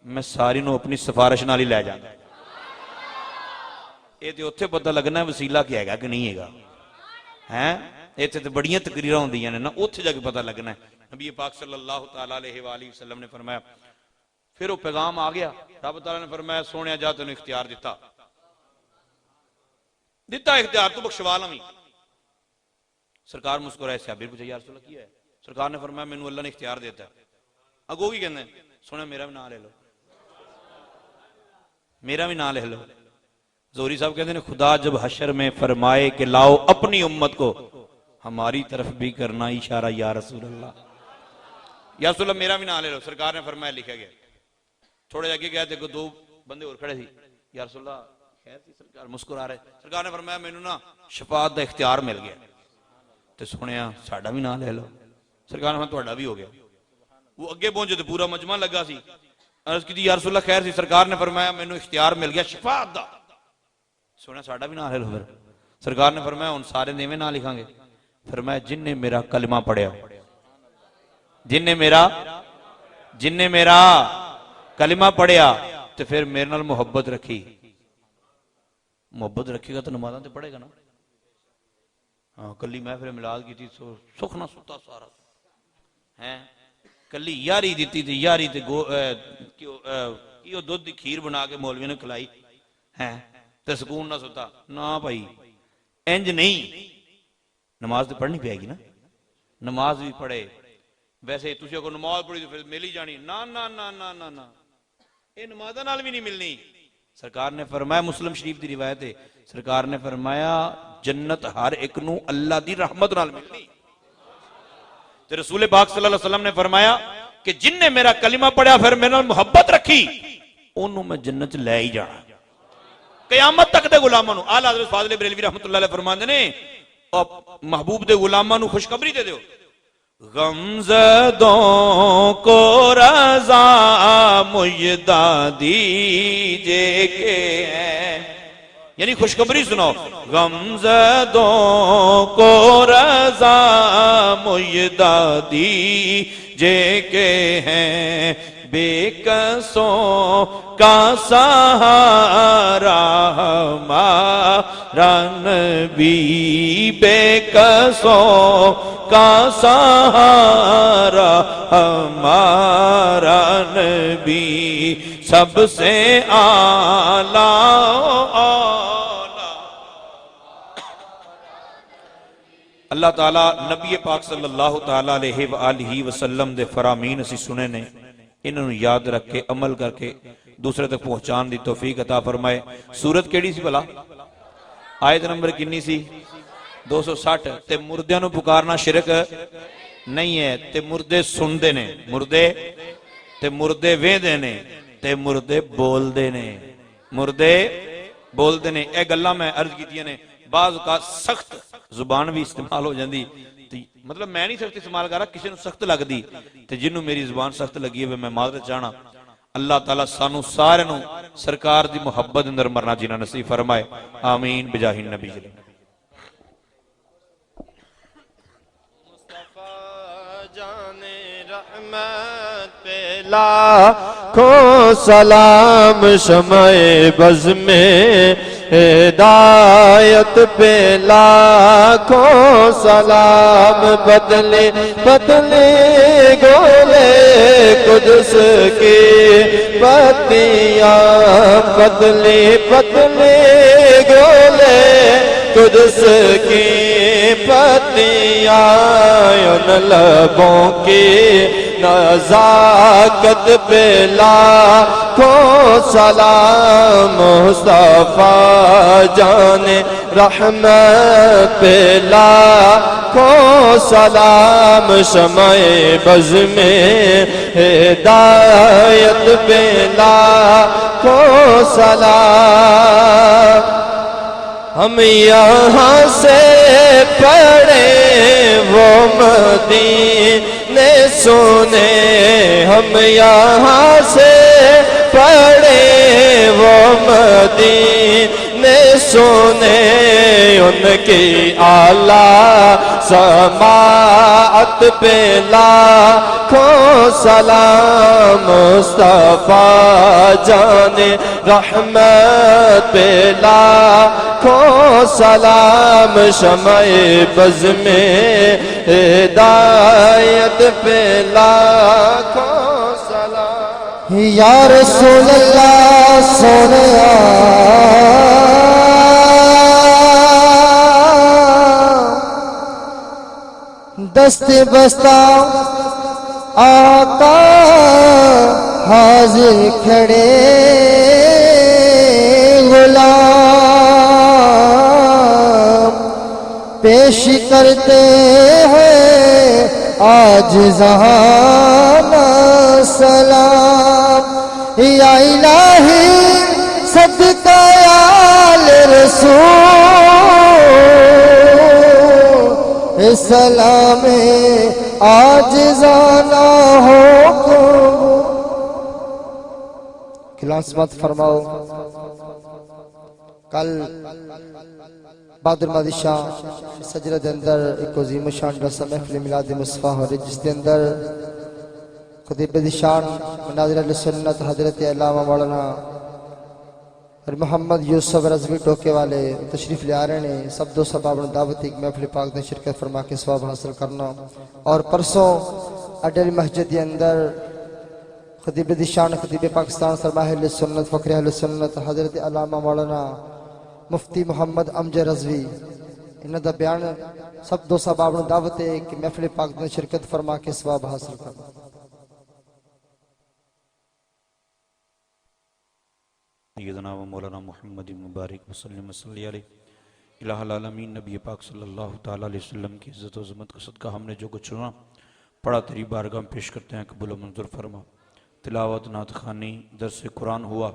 मैं सारी नूं अपनी सिफारिश नाल ही लै जांगा। ये तो उत्थे पता लगना वसीला क्या है कि नहीं है हैं। इत्थे तो बड़ियां तकरीरां होंदियां ने ना, उत्थे जाके पता लगना है। नबी पाक सल्लल्लाहु तआला अलैहि वसल्लम ने फरमाया, फिर वो पैगाम आ गया, रब तआला ने फरमाया सोहणिया जा तैनूं इख्तियार दिता इख्तियार तू बख्शवा लवी। सरकार मुस्कुराए, सहाबी पूछा या रसूल अल्लाह की है? सरकार ने फरमाया मैनूं अल्लाह ने इख्तियार देता। अगो की कहंदे, सोहणिया मेरा भी नाम ले लो, मेरा भी नाम ले लो। जोहरी साहब कहते हैं खुदा जब हशर में फरमाए कि लाओ अपनी उम्मत को हमारी तरफ भी करना इशारा, या रसूल अल्लाह, या रसूल अल्लाह मेरा भी नाम ले लो। सरकार ने फरमाया लिखा गया। थोड़े आगे गया देखो दो बंदे और खड़े थे, या रसूल अल्लाह खैर थी? सरकार मुस्कुरा रहे। सरकार ने फरमाया मैनू ना शफाअत का इख्तियार मिल गया। तो सुनिया साडा भी नाम ले लो। सरकार ने तुहाडा भी हो गया। वो अगे पहुंचे तो पूरा मजमा लगा सी, अर्ज की या रसूल अल्लाह खैर थी? सरकार ने फरमाया मैनू इख्तियार मिल गया शफाअत दा। सुनिया साडा भी नाम ले लो। फिर सरकार ने फरमाया हुण सारे नेवें नाम लिखांगे। फरमाया जिन्ने मेरा कलमा पढ़िया, जिन्ने मेरा कलिमा पढ़िया तो फिर मेरे नाल मुहब्बत रखी, मुहब्बत रखेगा तो नमाज़ां ते पढ़ेगा ना। हाँ कली मैं फिर मिलाद की थी, सुख ना सुता सारा है, कली यारी दी थी, यारी ते दुध की खीर बना के मौलवी ने खिलाई है तो सुकून ना सुता ना। भाई इंज नहीं, नमाज तो पढ़नी पेगी ना, नमाज भी पढ़े। वैसे तुझे को नमाज पढ़ी तो फिर मिल ही जानी, ना ना ना ना ना ना, ये नमाज़ां नाल भी नहीं मिलनी। सरकार ने फरमाया, मुस्लिम शरीफ की रिवायत है, सरकार ने फरमाया जन्नत हर एक नूं अल्लाह दी रहमत नाल मिलनी। ते रसूल पाक सल्लल्लाहु अलैहि वसल्लम ने फरमाया कि जिन्ने मेरा कलिमा पढ़िया फिर मेरे नाल मुहब्बत रखी ओनू मैं जन्नत च लै ही जाना कयामत तक दे गुलामां नूं। आला हज़रत फाज़िल बरेलवी रहमतुल्लाह अलैह फरमांदे ने महबूब दे गुलामां नूं खुशखबरी दे दिओ, गमज़दों को रज़ा मुजदा दीजे के हैं, यानी खुशखबरी सुनाओ, गमज़दों को रज़ा मुजदा दीजे के हैं, बेकसों का सहारा हमारा नबी, बेकसों का सहारा हमारा नबी, सबसे आला अल्लाह ताला नबी पाक सल्लल्लाहु ताला अलैहि वसल्लम दे फरामीन असी सुने ने, इन्होंने याद रख के अमल करके दूसरे तक पहुंचाने की तौफीक अता फरमाए। सूरत केड़ी सी भला? आयत नंबर किन्नी सी? 260। ते मुर्दियां नूं पुकारना शिरक नहीं है। ते मुर्दे सुनते ने, मुर्दे वेंदे ने, ते मुर्दे बोलते ने, मुर्दे बोलते ने। यह गल्लां मैं अर्ज कीतियां ने। बाज़ का सख्त जुबान भी इस्तेमाल हो जाती, मतलब मैं नहीं सख्त इस्तेमाल कर रहा, किसी को सख्त लगती, तो जिन्होंने मेरी जुबान सख्त लगी है मैं माजरत चाहना। अल्लाह ताला सानू सारे नू सरकार दी मुहब्बत अंदर मरना जीना नसीब फरमाए। आमीन बिजाहिन नबी। लाखों सलाम शमाए बज़ में हिदायत पे लाखों सलाम। बदले बदले गोले कुदस की पत्तियां, बदले बदले गोले कुदस की पत्तियां। उन लबों की नज़ाकत पे लाखों सलाम। मुस्तफा जाने रहमत पे लाखों सलाम। शमाए बज़ में हिदायत पे लाखों सलाम। हम यहाँ से पढ़े वो मदीने सुने, हम यहाँ से पढ़े वो मदीने सुने। उनकी आला समाअत पे लाखों सलाम। मुस्तफा जाने रहमत पे लाखों सलाम। शमाए बज़ में हिदायत पे लाखों सलाम। या रसूल अल्लाह सोनिया दस्ते बस्ता आका हाजिर खड़े गुलाम पेश करते हैं आज ज़हाना सलाम। या इलाही सदका आल रसूल सलाम आज जाना हो। खिलास मत फरमाओ। कल बहादुर बादशाह सजरा के अंदर एक अजीम शान रस्म महफिल मिलाद मुस्तफा हो रही, जिसके अंदर खतीब शान मुनाज़िर अहले सुन्नत हजरत अल्लामा मौलाना और मोहम्मद यूसुफ रज़वी टोके वाले तशरीफ ले आ रहे हैं। सब दो सबाब दावत एक महफिल पाक में शिरकत फरमा के सवाब हासिल करना। और परसों अडल मस्जिद के अंदर खतीब शान खतीब पाकिस्तान सरमाह अहले सुन्नत फ़ख्र अहले सुन्नत हजरत अल्लामा मौलाना मुफ्ती मोहम्मद अमजद रज़वी इन्हों का बयान सब दो सबाब दावत है कि महफिल पाक में शिरकत फरमा के सवाब हासिल करना। सय्यदना व मौलाना मुहम्मद मुबारक वसल्लम अलैहि इलाहुल आलमीन। नबी पाक सल्लल्लाहु ताला अलैहि वसल्लम की इज्जत और ज़मत का सदका हमने जो कुछ सुना पढ़ा तेरी बारगाह में पेश करते हैं, कबूल मंजूर फरमा। तिलावत नात खानी दर्स कुरान हुआ,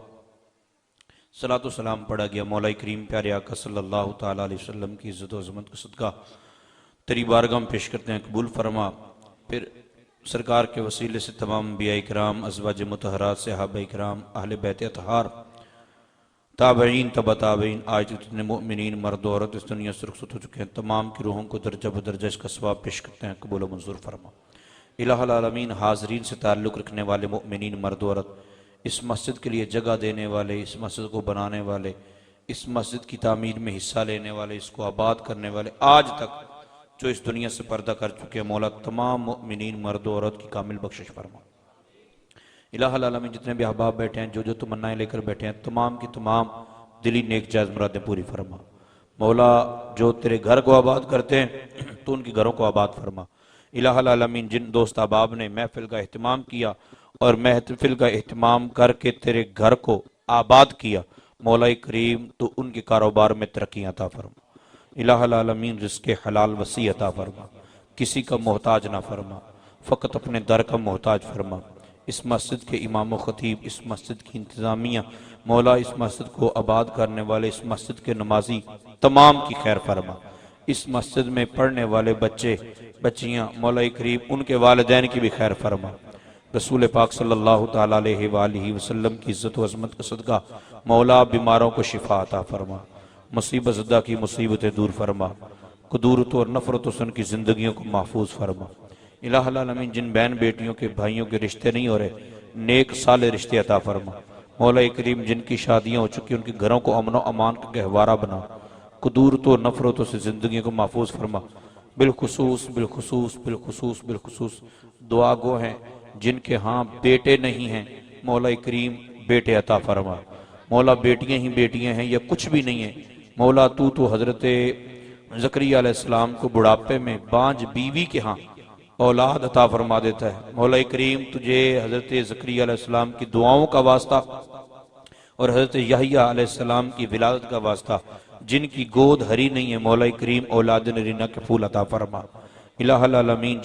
सलातो सलाम पढ़ा गया। मौला करीम प्यारे आका सल्लल्लाहु ताला अलैहि वसल्लम की इज्जत और ज़मत का सदका तेरी बारगाह में पेश करते हैं, कबूल फरमा। फिर सरकार के वसीले से तमाम अंबिया इकराम, अज़वाज मुतहरात, सहाबा इकराम, अहले बैत अतहार, ताबईन तबा ताबईन, आज जितने मोमिनीन मर्द औरत इस दुनिया से रुखसत हो चुके हैं, तमाम की रूहों को दर्जा बदर्जा इसका सवाब पेश करते हैं, कबूल मंजूर फरमा। इलाहुल आलमीन हाज़रीन से ताल्लुक़ रखने वाले मोमिनीन मर्द औरत, इस मस्जिद के लिए जगह देने वाले, इस मस्जिद को बनाने वाले, इस मस्जिद की तामीर में हिस्सा लेने वाले, इसको आबाद करने वाले, आज तक जो इस दुनिया से पर्दा कर चुके हैं, मौला तमाम मोमिनीन मर्द औरत की कामिल बख्शिश फरमा। इलाहुल आलमीन जितने भी अहबाब बैठे हैं, जो जो तमन्नाएं लेकर बैठे हैं, तमाम की तमाम दिली नेक जायज़ मुरादें पूरी फरमा। मौला जो तेरे घर को आबाद करते हैं तो उनके घरों को आबाद फरमा। इलाहुल आलमीन जिन दोस्त अहबाब ने महफिल का एहतमाम किया और महफिल का एहतमाम करके तेरे घर को आबाद किया, मौला करीम तो उनके कारोबार में तरक्की अता फरमा। इलाहुल आलमीन रिज़्क़ हलाल वसी अता फरमा, किसी का मोहताज ना फरमा, फ़कत अपने दर का मोहताज फरमा। इस मस्जिद के इमाम व खतीब, इस मस्जिद की इंतज़ामिया, मौला इस मस्जिद को आबाद करने वाले, इस मस्जिद के नमाजी तमाम की खैर फरमा। इस मस्जिद में पढ़ने वाले बच्चे बच्चियाँ, मौला करीम उनके वालिदैन की भी खैर फरमा। रसूल पाक सल्लल्लाहु तआला अलैहि वसल्लम की इज़्ज़त व अज़मत का सदका मौला बीमारों को शिफा अता फरमा, मुसीबत ज़दा की मुसीबतें दूर फरमा, कुदूरत और नफ़रत सन की ज़िंदगियों को महफूज फरमा। इलाहुल आलमीन जिन बहन बेटियों के भाइयों के रिश्ते नहीं हो रहे, नेक साले रिश्ते अता फरमा। मौला करीम जिनकी शादियाँ हो चुकी उनके घरों को अमन व अमान का गहवारा बना, कुदूरत और नफ़रतों से ज़िंदगी को महफूज फरमा। बिलखुसूस बिलखुसूस बिलखुसूस बिलखुसूस दुआ गो हैं जिनके हाँ बेटे नहीं हैं, मौला करीम बेटे अता फरमा। मौला बेटियां ही बेटियां हैं या कुछ भी नहीं है, मौला तू तो हजरत ज़करिया अलैहिस्सलाम को बुढ़ापे में बांझ बीवी के हाँ औलाद अता फरमा देता है। मौला करीम तुझे हजरत ज़करिया अलैहिस्सलाम की दुआओं का वास्ता और हजरत यहया अलैहिस्सलाम की विलादत का वास्ता, जिनकी गोद हरी नहीं है, मौला करीम औलाद नरीना के फूल अता फरमा। इलाहुल आलमीन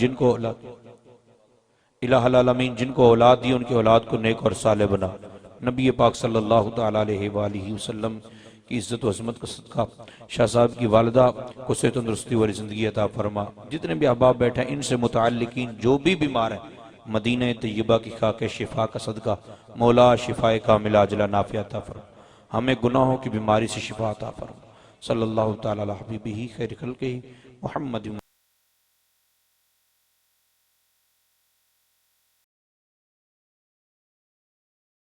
जिनको औलाद दी उनकी औलाद को नेक और साले बना। नबी पाक सल्लल्लाहु तआला अलैहि वसल्लम की इज़्ज़त व अज़मत का सदका शाह साहब की वालिदा को सेहत तंदुरुस्ती वाली ज़िंदगी अता फरमा। जितने भी अहबाब बैठे हैं इनसे मुतअल्लिकीन जो भी बीमार हैं, मदीना तय्यबा की खाके शिफा का सदका मौला शिफाए कामिला अजला नाफिया अता फरमा। हमें गुनाहों की बीमारी से शिफा अता फरमा। सल्लल्लाहु तआला अला हबीबिही खैर खल्क़िही मुहम्मद।